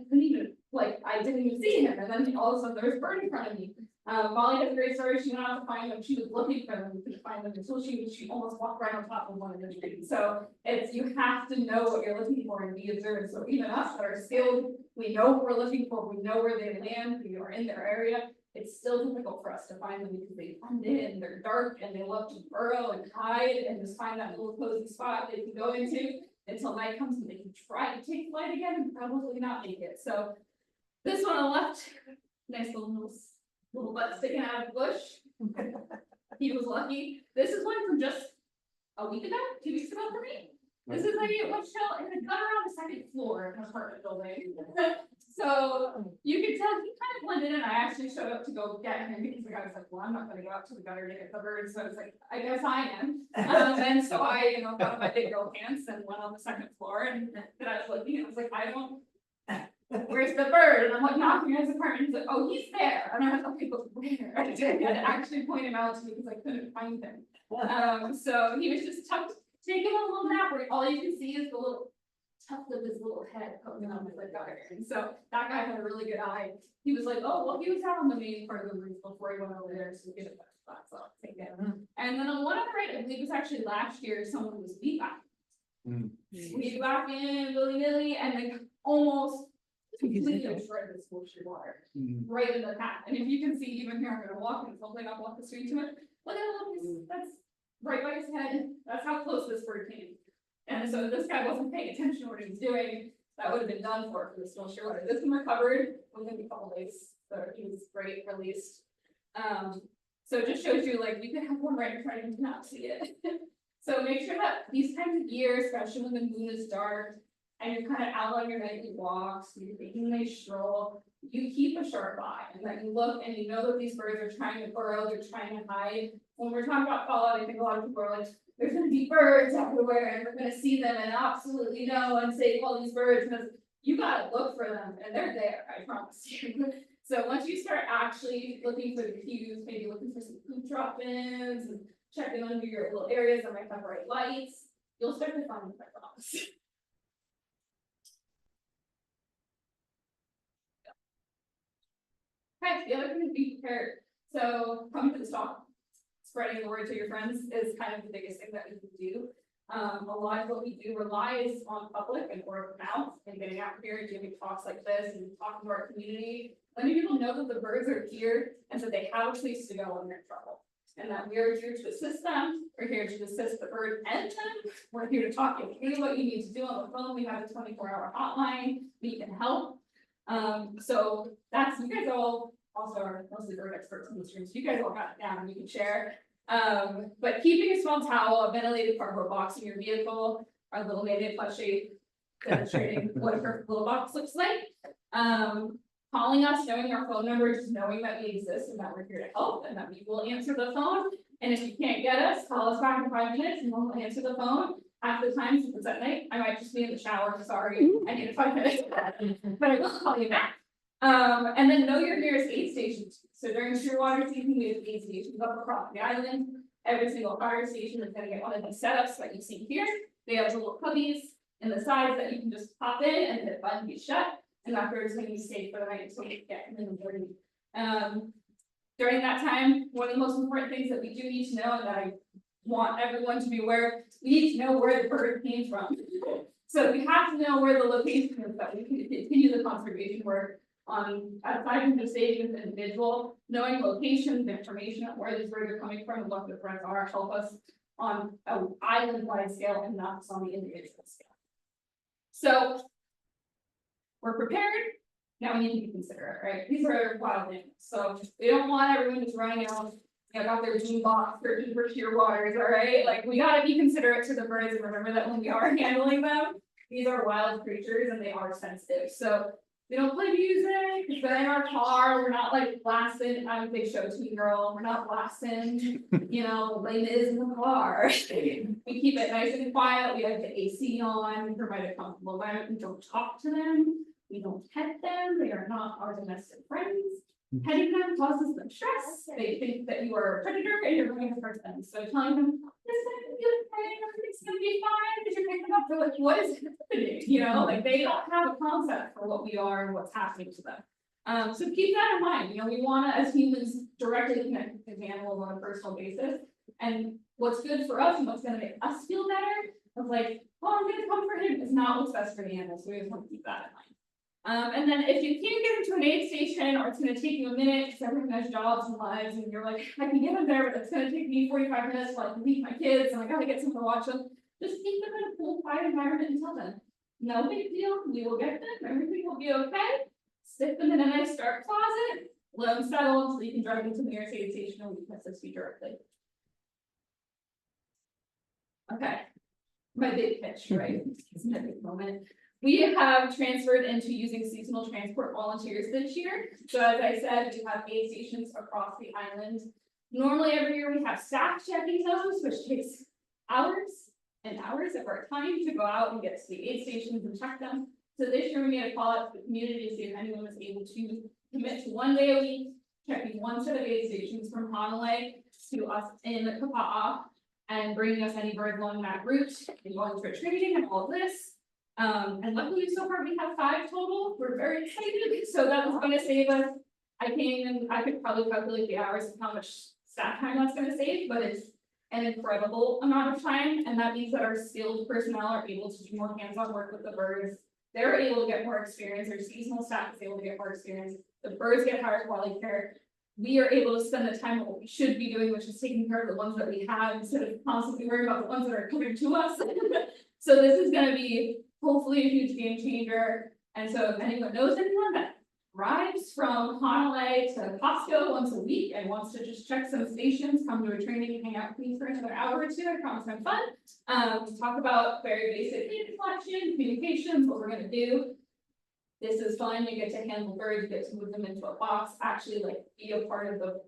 like, I didn't even see him, and then all of a sudden there's a bird in front of me. Molly has a great story. She went out to find them. She was looking for them, couldn't find them until she almost walked right on top of one of the trees. So it's, you have to know what you're looking for and be observant. So even us that are skilled, we know what we're looking for. We know where they land. We are in their area. It's still difficult for us to find them because they blend in. They're dark and they love to burrow and hide and just find that little cozy spot they can go into until night comes and they can try to take flight again and probably not make it. So this one on the left, nice little butt sticking out of the bush. He was lucky. This is one from just a week ago, 2 weeks ago for me. This is like a shell in the gutter on the second floor of an apartment building. So you can tell he kind of blended in. I actually showed up to go get him because the guy was like, well, I'm not going to go out to the gutter to get the birds. So I was like, I guess I am. And so I, got my big girl pants and went on the second floor and then I was looking and I was like, I don't where's the bird? And I'm like knocking on his apartment, he's like, oh, he's there. And I'm like, okay, but where? I had to actually point him out to me because I couldn't find him. So he was just tucked, taking a little nap where all you can see is the little tuft of his little head poking out of the gutter. And so that guy had a really good eye. He was like, oh, well, he was out on the main part of the roof before he went over there to get a better spot, so I'll take it. And then on one on the right, I believe it was actually last year, someone was weed whacking. Weed whacking, willy-nilly, and then almost completely destroyed the school shoe water right in the path. And if you can see, even here, I'm gonna walk and hopefully not walk the street to it. Look at it, that's right by his head. That's how close this bird came. And so this guy wasn't paying attention to what he was doing. That would have been done for the school shoe water. This one recovered within a couple days, so he was great, released. So it just shows you like you can have one right in front of you and not see it. So make sure that these times of year, especially when the moon is dark and you're kind of out on your nightly walks, you're taking a nice stroll, you keep a sharp eye and that you look and you know that these birds are trying to burrow, they're trying to hide. When we're talking about fallout, I think a lot of people are like, there's gonna be birds everywhere and we're gonna see them and absolutely know and save all these birds, because you gotta look for them and they're there, I promise you. So once you start actually looking for the cues, maybe looking for some poop drop-ins and checking under your little areas that might have bright lights, you'll start to find them, I promise. Okay, the other thing is be prepared. So coming to the stop, spreading the word to your friends is kind of the biggest thing that we can do. A lot of what we do relies on public and word of mouth and getting out here and giving talks like this and talking to our community. Letting people know that the birds are here and that they have a place to go when they're in trouble. And that we are here to assist them. We're here to assist the bird and them. We're here to talk you through what you need to do on the phone. We have a 24-hour hotline. We can help. So that's, you guys all also are mostly bird experts in this room. So you guys all got it down and you can share. But keeping a small towel, a ventilated cardboard box in your vehicle, our little native plush shape, demonstrating what a perfect little box looks like. Calling us, knowing our phone number, just knowing that we exist and that we're here to help and that we will answer the phone. And if you can't get us, call us back in 5 minutes and we'll answer the phone. Half the time, since it's at night, I might just be in the shower, sorry, I need 5 minutes, but I will call you back. And then know your nearest aid stations. So during Shearwater season, we have aid stations up across the island. Every single fire station is gonna get one of these setups that you see here. They have little cubbies in the sides that you can just pop in and hit a button, be shut. And that bird is going to be safe for the night until we get in the morning. During that time, one of the most important things that we do need to know, and that I want everyone to be aware, we need to know where the bird came from. So we have to know where the location is that we can continue the conservation work on, aside from just saving the individual, knowing locations, information on where these birds are coming from and what the threats are, help us on an island-wide scale and not just on the individual scale. So we're prepared, now we need to be considerate, right? These are wild animals, so we don't want everyone just running out, you know, got their gene box searching for shearwaters, all right? Like, we gotta be considerate to the birds and remember that when we are handling them, these are wild creatures and they are sensitive. So we don't play music, if they're in our car, we're not like blasting, I'm a big show teen girl, we're not blasting, you know, Les Mis in the car. We keep it nice and quiet, we have the AC on, we provide a comfortable environment, we don't talk to them. We don't pet them, they are not our domestic friends. Petting them causes them stress, they think that you are a predator and you're going to hurt them. So telling them, it's gonna be okay, everything's gonna be fine, because you're picking up, they're like, what is happening? You know, like they don't have a concept for what we are and what's happening to them. So keep that in mind, you know, we wanna, as humans, directly connect with animals on a personal basis. And what's good for us and what's gonna make us feel better, of like, oh, I'm gonna comfort him, is not what's best for the animals, so we just wanna keep that in mind. And then if you can't get into an aid station, or it's gonna take you a minute, because everyone has jobs and lives, and you're like, I can get them there, but it's gonna take me 45 minutes to like meet my kids, and I gotta get someone to watch them. Just keep them in a cool, quiet environment and tell them, no big deal, we will get them, everything will be okay. Stick them in a nice dark closet, let them settle, so you can drive them to the nearest aid station and we can assist you directly. Okay, my big pitch, right? It's an epic moment. We have transferred into using seasonal transport volunteers this year. So as I said, we have aid stations across the island. Normally every year we have staff checking those, which takes hours and hours of our time to go out and get to the aid stations and check them. So this year we made a call out to the community to see if anyone was able to commit to 1 day a week, checking one set of aid stations from Honolulu to us in Kaua, and bringing us any birds along that route, and going for training and all of this. And luckily so far we have 5 total. We're very excited. So that was gonna save us. I came and I could probably calculate the hours of how much staff time that's gonna save, but it's an incredible amount of time. And that means that our skilled personnel are able to do more hands-on work with the birds. They're able to get more experience. Our seasonal staff is able to get more experience. The birds get higher quality care. We are able to spend the time what we should be doing, which is taking care of the ones that we have instead of constantly worrying about the ones that are coming to us. So this is gonna be hopefully a huge game changer. And so if anyone knows anyone that drives from Honolulu to Costco once a week and wants to just check some stations, come to a training and hang out with me for another hour or two, I promise I'm fun. To talk about very basic data collection, communications, what we're gonna do. This is fun, you get to handle birds, you get to move them into a box, actually like be a part of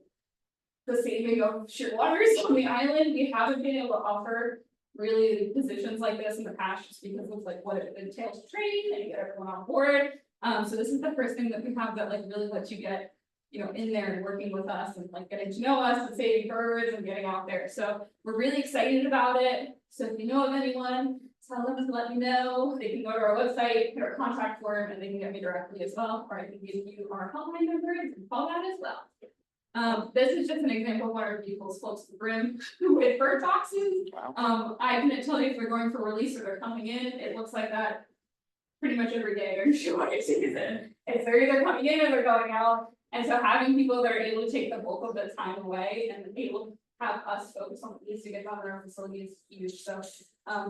the saving of shearwaters on the island. We haven't been able to offer really positions like this in the past, just because of like what it entails to train and get everyone on board. So this is the first thing that we have that like really lets you get, you know, in there and working with us and like getting to know us and saving birds and getting out there. So we're really excited about it. So if you know of anyone, tell them to let me know. They can go to our website, get our contact form, and they can get me directly as well, or I can give you our helpline number and call that as well. This is just an example of our vehicles floats the brim with bird toxins. I couldn't tell you if they're going for release or they're coming in. It looks like that pretty much every day during shearwater season. It's they're either coming in or they're going out. And so having people that are able to take the bulk of the time away and able to have us focus on what needs to get done in our facility is huge. So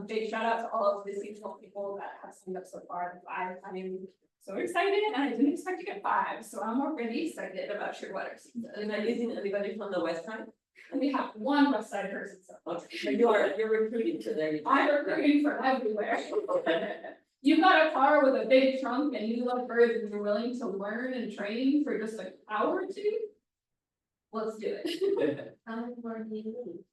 big shout out to all of the seasonal people that have signed up so far. I am so excited, and I didn't expect to get 5, so I'm already excited about shearwater season. And are using anybody from the west side? And we have one west side person, so Okay, so you're recruiting today. I'm recruiting from everywhere. You've got a car with a big trunk and you love birds and you're willing to learn and train for just an hour or 2? Let's do it. How many more do you need?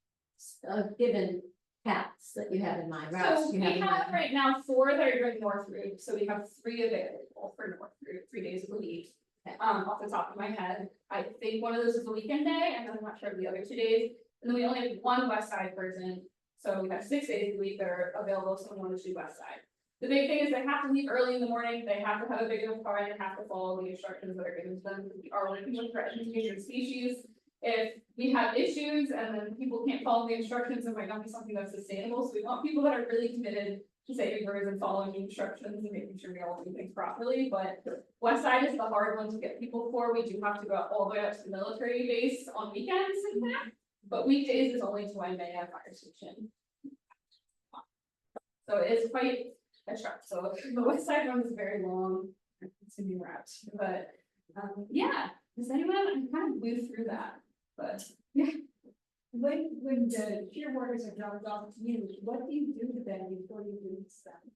Given cats that you have in mind, So routes we you have in have mind. right now 4 that are doing North Route, so we have 3 available for North Route, 3 days a week. Off the top of my head, I think one of those is a weekend day, and I'm not sure of the other 2 days. And then we only have 1 west side person, so we have 6 days a week that are available if someone wants to do west side. The big thing is they have to leave early in the morning, they have to have a big enough car, and they have to follow the instructions that are given to them. We are looking for endangered species. If we have issues and then people can't follow the instructions, it might not be something that's sustainable, so we want people that are really committed to saving birds and following the instructions and making sure we all do things properly. But west side is the hard one to get people for. We do have to go all the way up to the military base on weekends and that, but weekdays is only to Waimea Fire Station. So it's quite a trek. So the west side one is very long and consuming route, but yeah. Does anyone? I kind of blew through that, but yeah. When the shearwaters are dropped off to you, what do you do with them before you release them?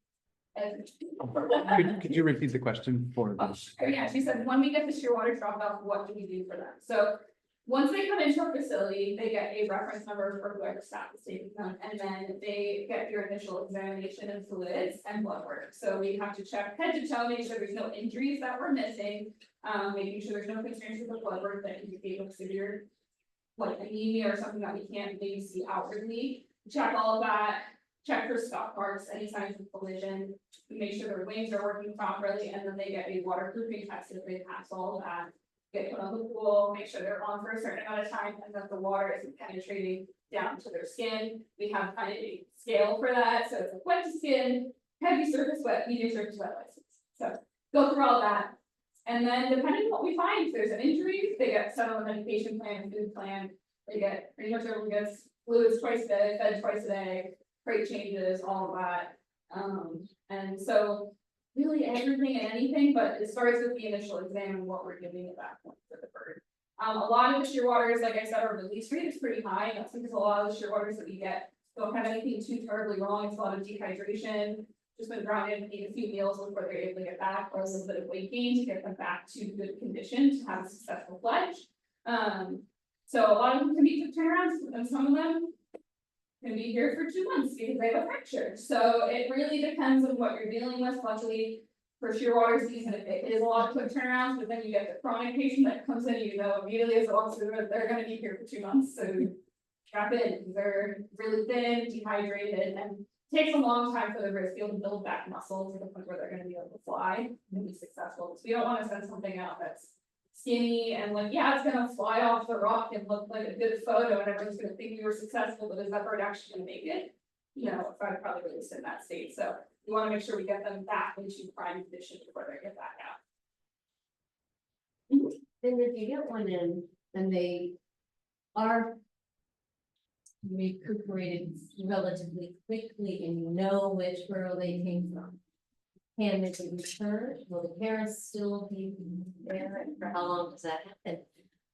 Could you repeat the question for us? Yeah, she said, when we get the shearwater dropped off, what do we do for them? So once they come into our facility, they get a reference number for whoever staff is taking them, and then they get your initial examination of fluids and blood work. So we have to check head to toe, make sure there's no injuries that we're missing, making sure there's no concerns with the blood work that indicate of severe like anemia or something that we can't maybe see outwardly. Check all of that, check for scuff marks, any signs of collision, make sure their wings are working properly, and then they get a waterproofing test if they pass all of that. Get put on the pool, make sure they're on for a certain amount of time, and that the water isn't penetrating down to their skin. We have kind of a scale for that, so it's like wet to skin, heavy surface wet, medium surface wet license. So go through all that. And then depending on what we find, if there's an injury, they get set on a medication plan, food plan, they get pretty much everyone gets fluids twice a day, fed twice a day, crate changes, all of that. And so really everything and anything, but it starts with the initial exam and what we're giving at that point for the bird. A lot of the shearwaters, like I said, our release rate is pretty high, and that's because a lot of the shearwaters that we get don't have anything too terribly wrong. It's a lot of dehydration, just been grounded, need a few meals before they're able to get back, or a little bit of weight gain to get them back to good condition to have a successful fledge. So a lot of them can be quick turnarounds, and some of them can be here for 2 months because they have a fracture. So it really depends on what you're dealing with. Luckily, for shearwater season, it is a lot of quick turnarounds, but then you get the chronic patient that comes in, you know, immediately as it walks through, they're gonna be here for 2 months, so strap in, because they're really thin, dehydrated, and takes a long time for the wrist to build back muscle to the point where they're gonna be able to fly and be successful. So we don't wanna send something out that's skinny and like, yeah, it's gonna fly off the rock and look like a good photo and everyone's gonna think we were successful, but is that bird actually gonna make it? No, I'd probably release it in that state, so we wanna make sure we get them back into prime condition before they get back out. And if you get one in, and they are recuperated relatively quickly and you know which burrow they came from, can they be returned? Will the parents still be there? For how long does that happen?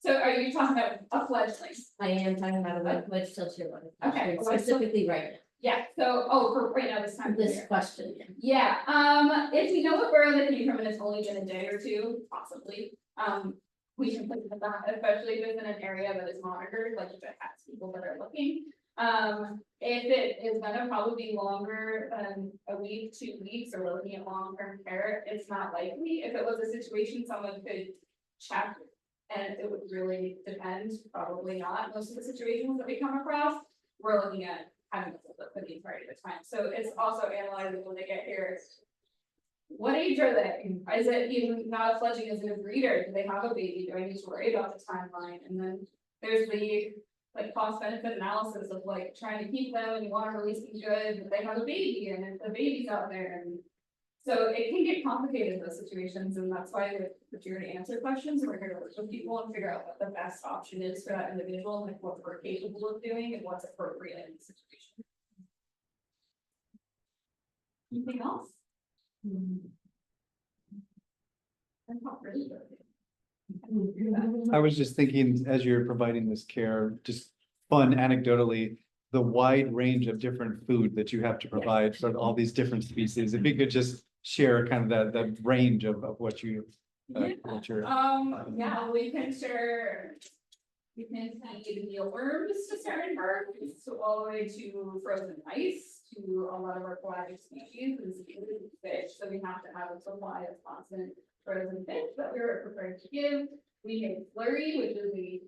So are you talking about a fledgling? I am talking about a wedge tail shearwater. Okay, Specifically right Yeah, so, oh, for right now, this now, time of this year. question. Yeah, if we know what burrow they came from and it's only been a day or two, possibly, we can put them back, especially if it's in an area that is monitored, like if it has people that are looking. If it is gonna probably be longer than a week, 2 weeks, or we're looking at long-term care, it's not likely. If it was a situation someone could check, and it would really depend, probably not. Most of the situations that we come across, we're looking at having a flip for the entirety of the time. So it's also analyzing when they get here. What age are they? Is it even not a fledgling, is it a breeder? Do they have a baby? Do I need to worry about the timeline? And then there's the like cost benefit analysis of like trying to keep them and you want to release them good, but they have a baby and if the baby's out there and so it can get complicated in those situations, and that's why we're here to answer questions. We're here to work with people and figure out what the best option is for that individual, like what we're capable of doing and what's appropriate in the situation. Anything else? I'm not really good. I was just thinking, as you're providing this care, just fun anecdotally, the wide range of different food that you have to provide for all these different species. If you could just share kind of that range of what you. What you're. Yeah, we can share. We can feed mealworms to certain birds, so all the way to frozen ice, to a lot of our aquatic species, and fish, so we have to have a supply of constant frozen fish that we're prepared to give. We make flurry, which is a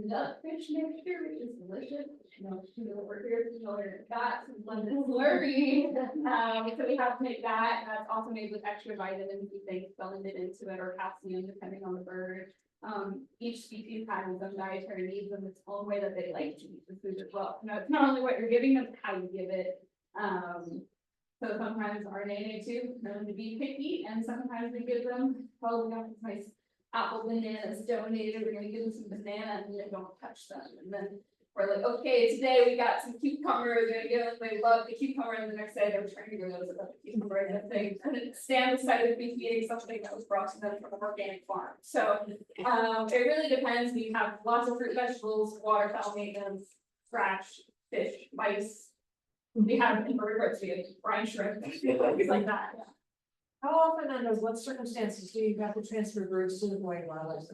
nut fish mixture, which is delicious. You know, we're here to know that some London flurry. So we have to make that, and that's also made with extra vitamins we think blended into it, or calcium, depending on the bird. Each species has some dietary needs in its own way that they like to eat the food as well. You know, it's not only what you're giving them, it's how you give it. So sometimes our nene too, known to be picky, and sometimes we give them, well, we got this nice apple bananas donated, we're gonna give them some banana and then don't touch them. And then we're like, okay, today we got some cucumbers, we're gonna give them, they love the cucumber, and the next day they're trying to go those about the cucumber and things. And then stand beside of me eating something that was brought to them from an organic farm. So it really depends. We have lots of fruit, vegetables, waterfowl maintenance, scratch, fish, mice. We have invertebrates, we have brine shrimp, things like that. Yeah. How often, under what circumstances do you have to transfer birds to the Hawaii wildlife?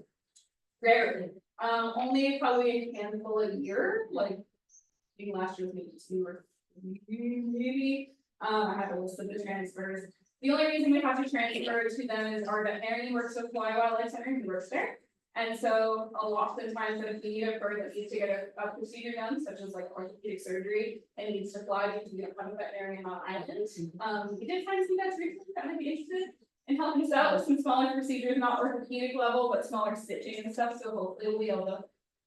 Rarely, only probably a handful a year, like, I think last year was maybe 2 or 3, maybe. I have a list of the transfers. The only reason we have to transfer to them is our veterinarian works with Hawaii Wildlife Center, who works there. And so oftentimes if we need a bird that needs to get a procedure done, such as like orthopedic surgery, and needs to fly because we don't have a veterinarian on island. We did find some vets recently that might be interested in helping us out with some smaller procedures, not orthopedic level, but smaller stitching and stuff. So hopefully we'll be able to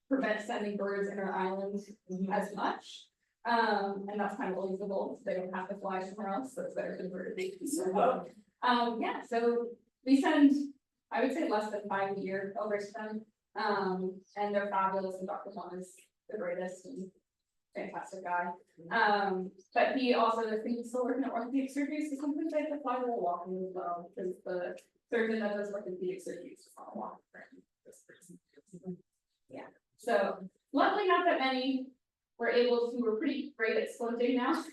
prevent sending birds in our islands as much. And that's kind of what the goal, so they don't have to fly somewhere else, so it's better for the bird. So, yeah, so we send, I would say less than 5 a year over to them. And they're fabulous, and Dr. Juan is the greatest and fantastic guy. But he also, I think, still working at orthopedic surgery, so sometimes I have to fly a little walking as well, because the surgeon that does orthopedic surgery is on a walk. Yeah, so luckily not that many. We're pretty great at splinting now.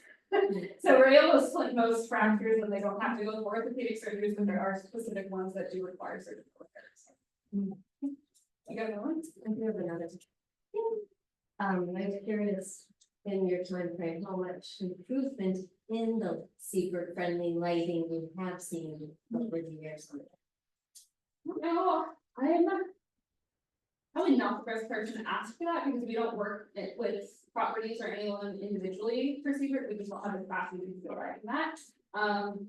So we're able to splint most fractures and they don't have to go for orthopedic surgeries, but there are specific ones that do require surgical repair. So. You got another one? I do have another. I'm curious, in your time frame, how much improvement in the seabird friendly lighting we have seen over the years? No, I am not. Probably not the first person to ask for that because we don't work with properties or anyone individually for secret, we just don't have the capacity to go writing that.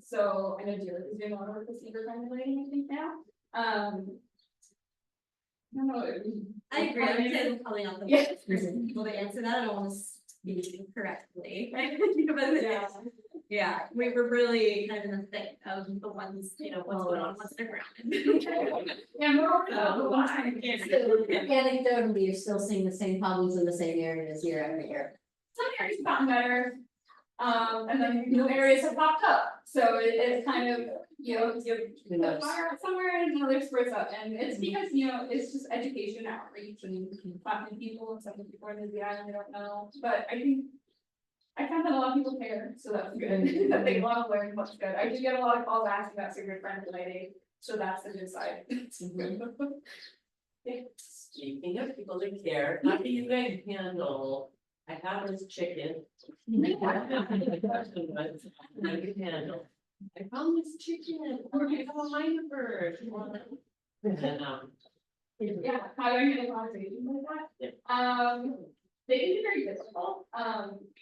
So I know Dealer is doing a lot of work with secret regulating, I think now. I don't know. I agree, I would say we're probably not the Yeah. best person people to answer that, I don't wanna speak correctly. Yeah. Yeah, we were really kind of in the thick of the ones, you know, what's going on, what's their ground. Yeah, more of the why. Anecdotally, you're still seeing the same problems in the same areas year after year. Some areas have gotten better. And then new areas have popped up, so it's kind of, you know, you Who knows? fire out somewhere and another spurts up, and it's because, you know, it's just education outreach and talking to people, and some people are in the island, they don't know, but I think. I found that a lot of people care, so that's good, that they want to learn what's good, I do get a lot of calls asking about secret friendly lighting, so that's the good side. Speaking of people that care, how do you guys handle? I have this chicken. How do you handle? I found this chicken, or I have a minor. And Yeah, how do I get a conversation like that? They can be very difficult,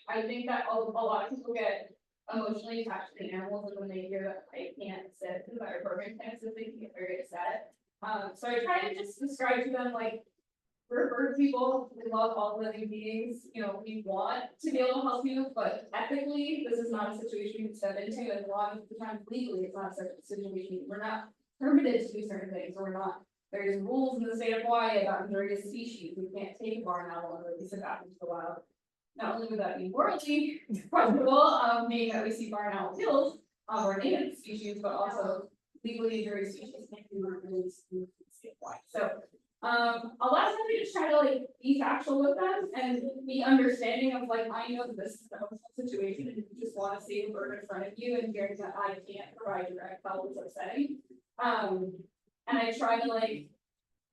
I think that a lot of people get emotionally attached to the animals, and when they hear that I can't sit in my program plans, so they can get very upset. So I try to just describe to them like, we're bird people, we love all living beings, you know, we want to be able to help you, but ethically, this is not a situation you can step into, and a lot of the times legally, it's not a situation, we're not permitted to do certain things, or we're not. There's rules in the state of Hawaii about endangered species, we can't take a barn owl and release it back into the wild. Not only would that be morally questionable, meaning that we see barn owl kills, or native species, but also legally endangered species can't be released statewide, so. A lot of times we just try to like be factual with them and be understanding of like, I know this is the situation and you just want to see a bird in front of you and hearing that I can't provide direct follow is upsetting. And I try to like,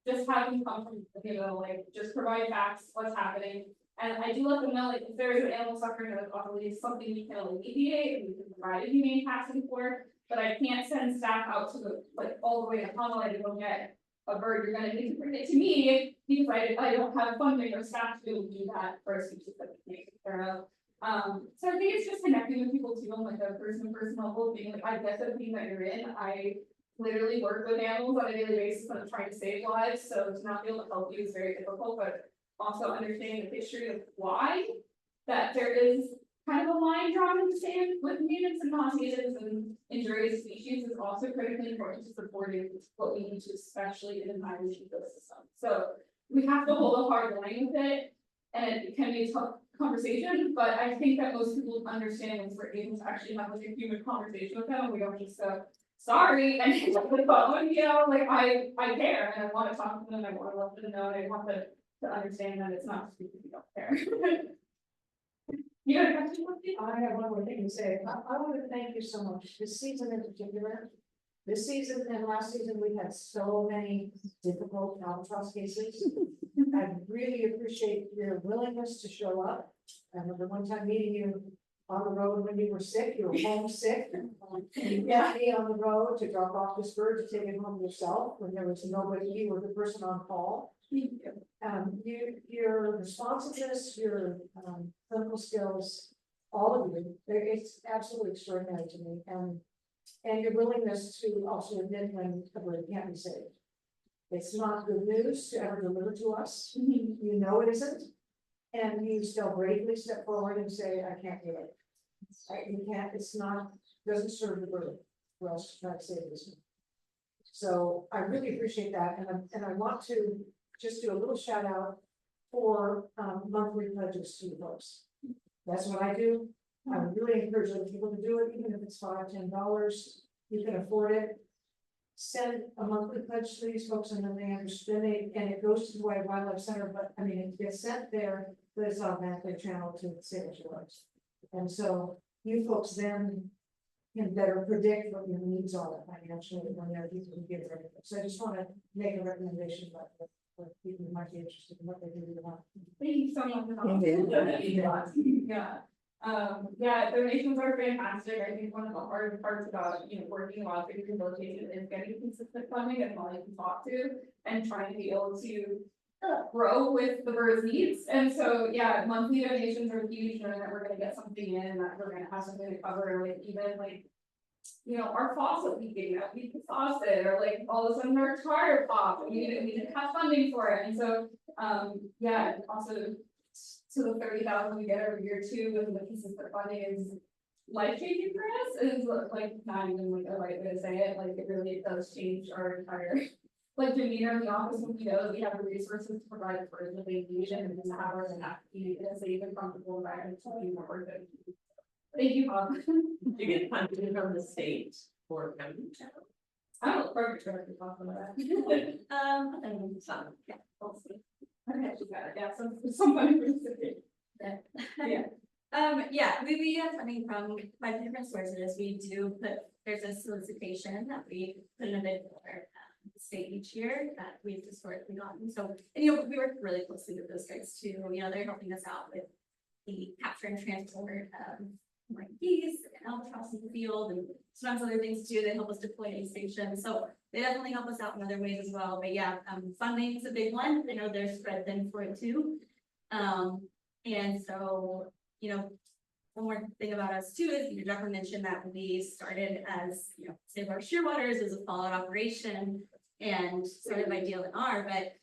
just have them come from, you know, like, just provide facts, what's happening. And I do let them know, like, if there is an animal suffering, that's obviously something we can alleviate and we can provide a humane passing for, but I can't send staff out to the, like, all the way to Honolulu to go get a bird, you're gonna need to bring it to me, because I don't have funding or staff to be able to do that for a species that we can't take care of. So I think it's just connecting with people too, on like a person level, being like, I get the thing that you're in, I literally work with animals on a daily basis, and I'm trying to save lives, so to not be able to help you is very difficult, but also understanding the history of why that there is kind of a line drawn in the sand with natives and non-natives and endangered species is also critically important to supporting what we need to, especially in an island ecosystem. So we have to hold a hard line with it, and it can be a tough conversation, but I think that most people understand once we're able to actually have like a human conversation with them, and we don't just go, sorry, and hang up the phone, you know, like I care, and I want to talk to them, and I want to let them know, and I want them to understand that it's not just because we don't care. You have a question? I have one more thing to say. I want to thank you so much. This season in particular, this season and last season, we had so many difficult albatross cases. I really appreciate your willingness to show up. I remember one time meeting you on the road when you were sick, you were homesick. You got me on the road to drop off this bird to take it home yourself when there was nobody, you were the person on call. Your responsiveness, your clinical skills, all of you, it's absolutely extraordinary to me, and your willingness to also admit when a bird can't be saved. It's not good news to ever deliver to us. You know it isn't, and you still bravely step forward and say, I can't do it. You can't. It's not, doesn't serve the bird for us to try to save this one. So I really appreciate that, and I want to just do a little shout out for monthly pledges to you folks. That's what I do. I would really encourage other people to do it, even if it's $5, $10, you can afford it. Send a monthly pledge to these folks, and then they understand it, and it goes to the Hawaii Wildlife Center, but I mean, it gets sent there, but it's automatically channeled to Save Our Shearwaters. And so you folks then can better predict what your needs are financially when they're people who get ready. So I just want to make a recommendation about that. For people who might be interested in what they really want. Thank you so much. Yeah. Yeah, donations are fantastic. I think one of the hardest parts about, working while doing rehabilitation is getting consistent funding and who you can talk to and trying to be able to grow with the bird's needs. And so, yeah, monthly donations are huge, knowing that we're gonna get something in, that we're gonna have something to cover, like even like, our faucet leaking, that leak the faucet, or like all of a sudden our tire popped, and we didn't have funding for it. And so, yeah, also to the 30,000 we get every year too, with the consistent funding is life changing for us, is like not even like the right way to say it, like it really does change our entire like demeanor in the office when we know that we have the resources to provide the birds that they need and to have our staff be in a safe and comfortable environment to do more work. Thank you, Bob. You get funding from the state or county. I don't look for to talk about that. And some, yeah, we'll see. Okay, she got it, yeah, some money for the city. Yeah. Yeah, we have funding from 5 different sources. We do there's a solicitation that we put in a bid for the state each year that we've historically gotten. So, and we work really closely with those guys too. They're helping us out with the capture and transport like geese and albatross in the field and sometimes other things too. They help us deploy aid stations. So they definitely help us out in other ways as well. But yeah, funding is a big one. I know they're spread thin for it too. And so, one more thing about us too is Jacqueline mentioned that we started as, Save Our Shearwaters as a fallout operation and started by DLNR, but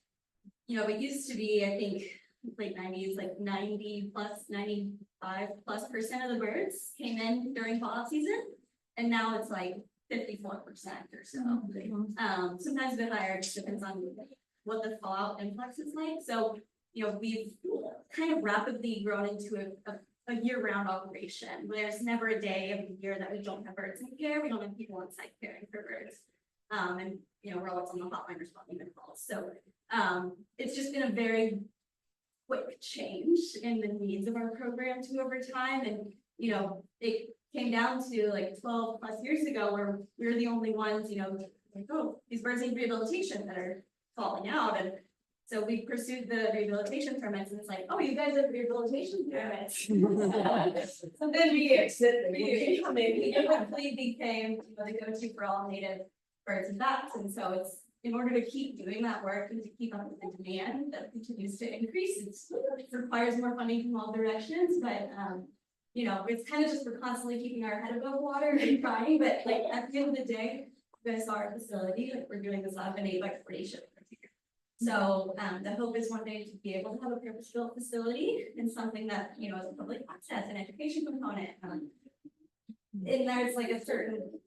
it used to be, I think, late 90s, like 95+% of the birds came in during fall season, and now it's like 54% or so. Sometimes a bit higher, it just depends on what the fallout influx is like. So, we've kind of rapidly grown into a year-round operation. There's never a day of the year that we don't have birds in care. We don't have people on site caring for birds. And we're always on the hotline responding to calls. So it's just been a very quick change in the needs of our program too over time. And it came down to like 12+ years ago where we were the only ones, like, oh, these birds need rehabilitation that are falling out. And so we pursued the rehabilitation permits, and it's like, oh, you guys have rehabilitation permits. So then we quickly became the go-to for all native birds and bats. And so it's in order to keep doing that work and to keep up with the demand that continues to increase, it requires more funding from all directions. But it's kind of just we're constantly keeping our head above water and trying. But like at the end of the day, you guys saw our facility, like we're doing this out of an 8x40 shift. So the hope is one day to be able to have a purpose-built facility and something that, is a public access and education component. And there's like a certain,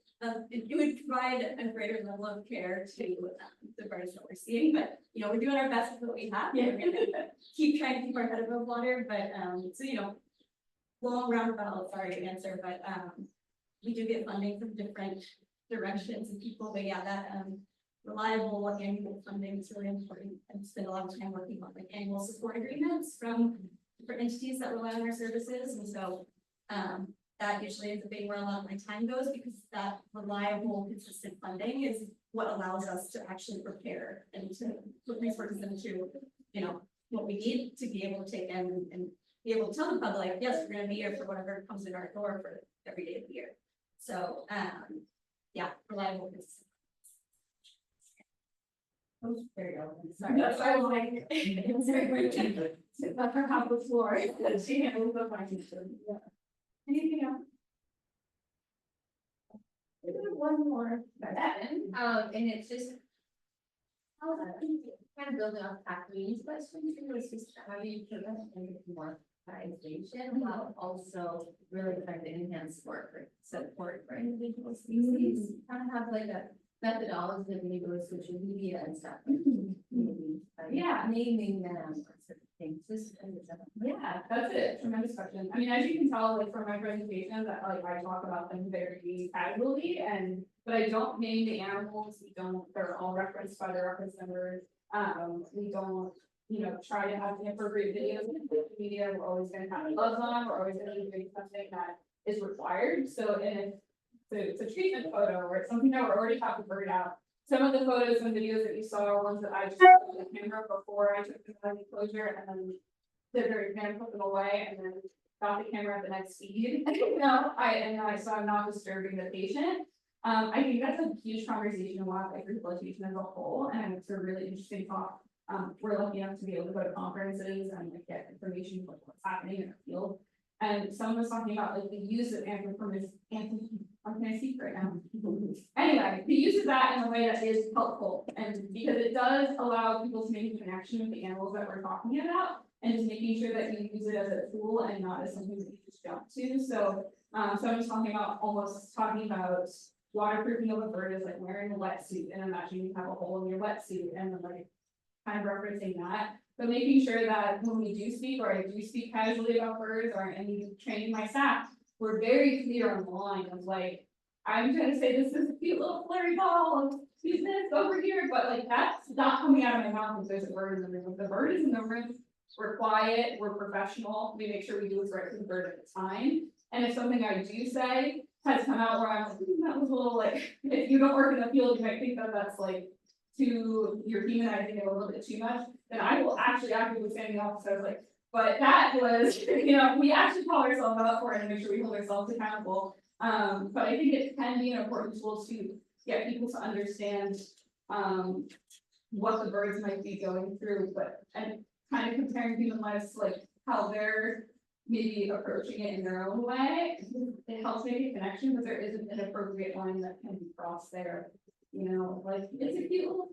it would provide a greater level of care to the birds that we're seeing. But, we're doing our best with what we have. Yeah. We're gonna keep trying to keep our head above water. But, so, long roundabout, sorry to answer, but we do get funding from different directions and people. But yeah, that reliable annual funding is really important. I've spent a lot of time working on like annual support agreements from different entities that rely on our services. And so that usually ends up being where a lot of my time goes, because that reliable, consistent funding is what allows us to actually prepare and to put resources into, what we need to be able to take in and be able to tell the public, yes, we're going to be here for whatever comes in our door for every day of the year. So yeah, reliable, consistent. There you go. Sorry. That's why I was like, it's very weird. Let her have the floor. She handles the financial. Yeah. Anything else? One more. And it's just kind of building off Kathleen's question, was just how do you prevent more urbanization while also really trying to enhance support for individual species? Kind of have like a methodology that maybe with social media and stuff. Yeah. Naming them or certain things. Yeah, that's a tremendous question. I mean, as you can tell, like from my presentation, that like I talk about them very casually, but I don't name the animals. They're all referenced by the reference numbers. We don't, try to have inappropriate videos in social media. We're always going to have gloves on. We're always going to be doing something that is required. So, and it's a treatment photo or it's something that we're already have the bird out. Some of the photos and videos that you saw are ones that I just took with the camera before I took the enclosure, and then they're very fan put them away, and then got the camera at the next speed, and I saw I'm not disturbing the patient. I think that's a huge conversation in wildlife rehabilitation as a whole, and it's a really interesting talk. We're lucky enough to be able to go to conferences and like get information about what's happening in the field. And someone was talking about like the use of what can I speak right now? Anyway, the use of that in a way that is helpful, and because it does allow people to make a connection with the animals that we're talking about, and just making sure that you use it as a tool and not as something that you just jump to. So, someone's talking about waterproofing of a bird is like wearing a wetsuit, and imagine you have a hole in your wetsuit, and then like kind of referencing that. But making sure that when we do speak, or I do speak casually about birds, or any training my staff, we're very clear on the line of like, I'm trying to say this is a cute little flurry ball, use this over here, but like that's not coming out of my mouth if there's a bird in the room. If the bird is in the room, we're quiet, we're professional, we make sure we do what's right for the bird at the time. And if something I do say has come out where I'm like, that was a little like, if you don't work in the field, you might think that that's like you're demonizing it a little bit too much, then I will actually actively stand in the office. I was like, but that was, we actually call ourselves out for it and make sure we hold ourselves accountable. But I think it can be an important tool to get people to understand what the birds might be going through, and kind of comparing human lives, like how they're maybe approaching it in their own way. It helps make a connection, but there isn't an appropriate line that can be crossed there. Like it's a cute little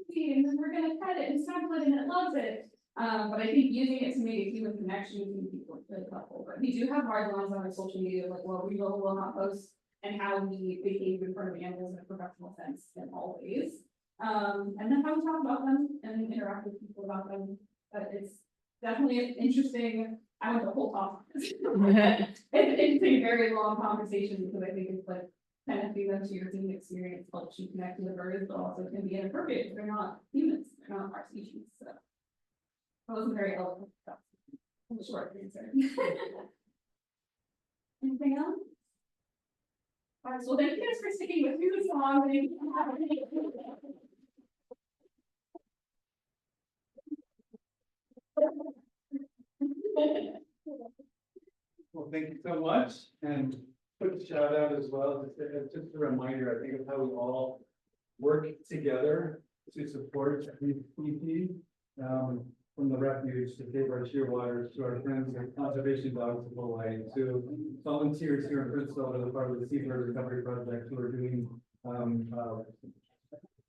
baby, and then we're gonna pet it and snuggle it, and it loves it. But I think using it to make a human connection with people is really helpful. But we do have hard lines on our social media, like what we will not post, and how we behave in front of animals in a professional sense in all ways. And then how we talk about them and interact with people about them. But it's definitely an interesting. I went the whole talk. It's a very long conversation because I think it's like connecting them to your human experience helps you connect with the birds, but also can be inappropriate if they're not humans, they're not our species. So that wasn't very eloquent stuff. Short answer. Anything else? All right, so thank you guys for sticking with me this long. Well, thank you so much, and quick shout out as well, just a reminder, I think of how we all work together to support these species, from the refuge to Save Our Shearwaters, to our friends with conservation dogs of Hawaii, to volunteers here in Princeville that are part of the Seabird Recovery Project who are doing,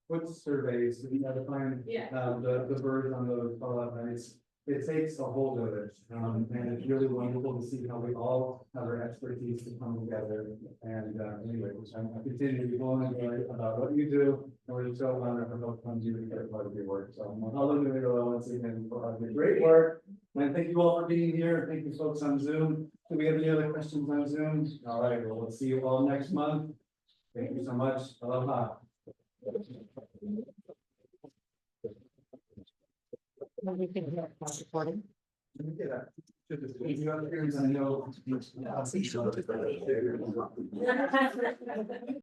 foot surveys to try to find the birds on those fallout nights. It takes a whole village, and it's really wonderful to see how we all have our expertise to come together. And anyway, I continue to be blown away about what you do, and we're so honored for those times you get part of your work. So mahalo once again for the great work, and thank you all for being here. Thank you folks on Zoom. Do we have any other questions on Zoom? All right, well, we'll see you all next month. Thank you so much. Aloha. Let me think about recording. Let me get that. You have here, I know.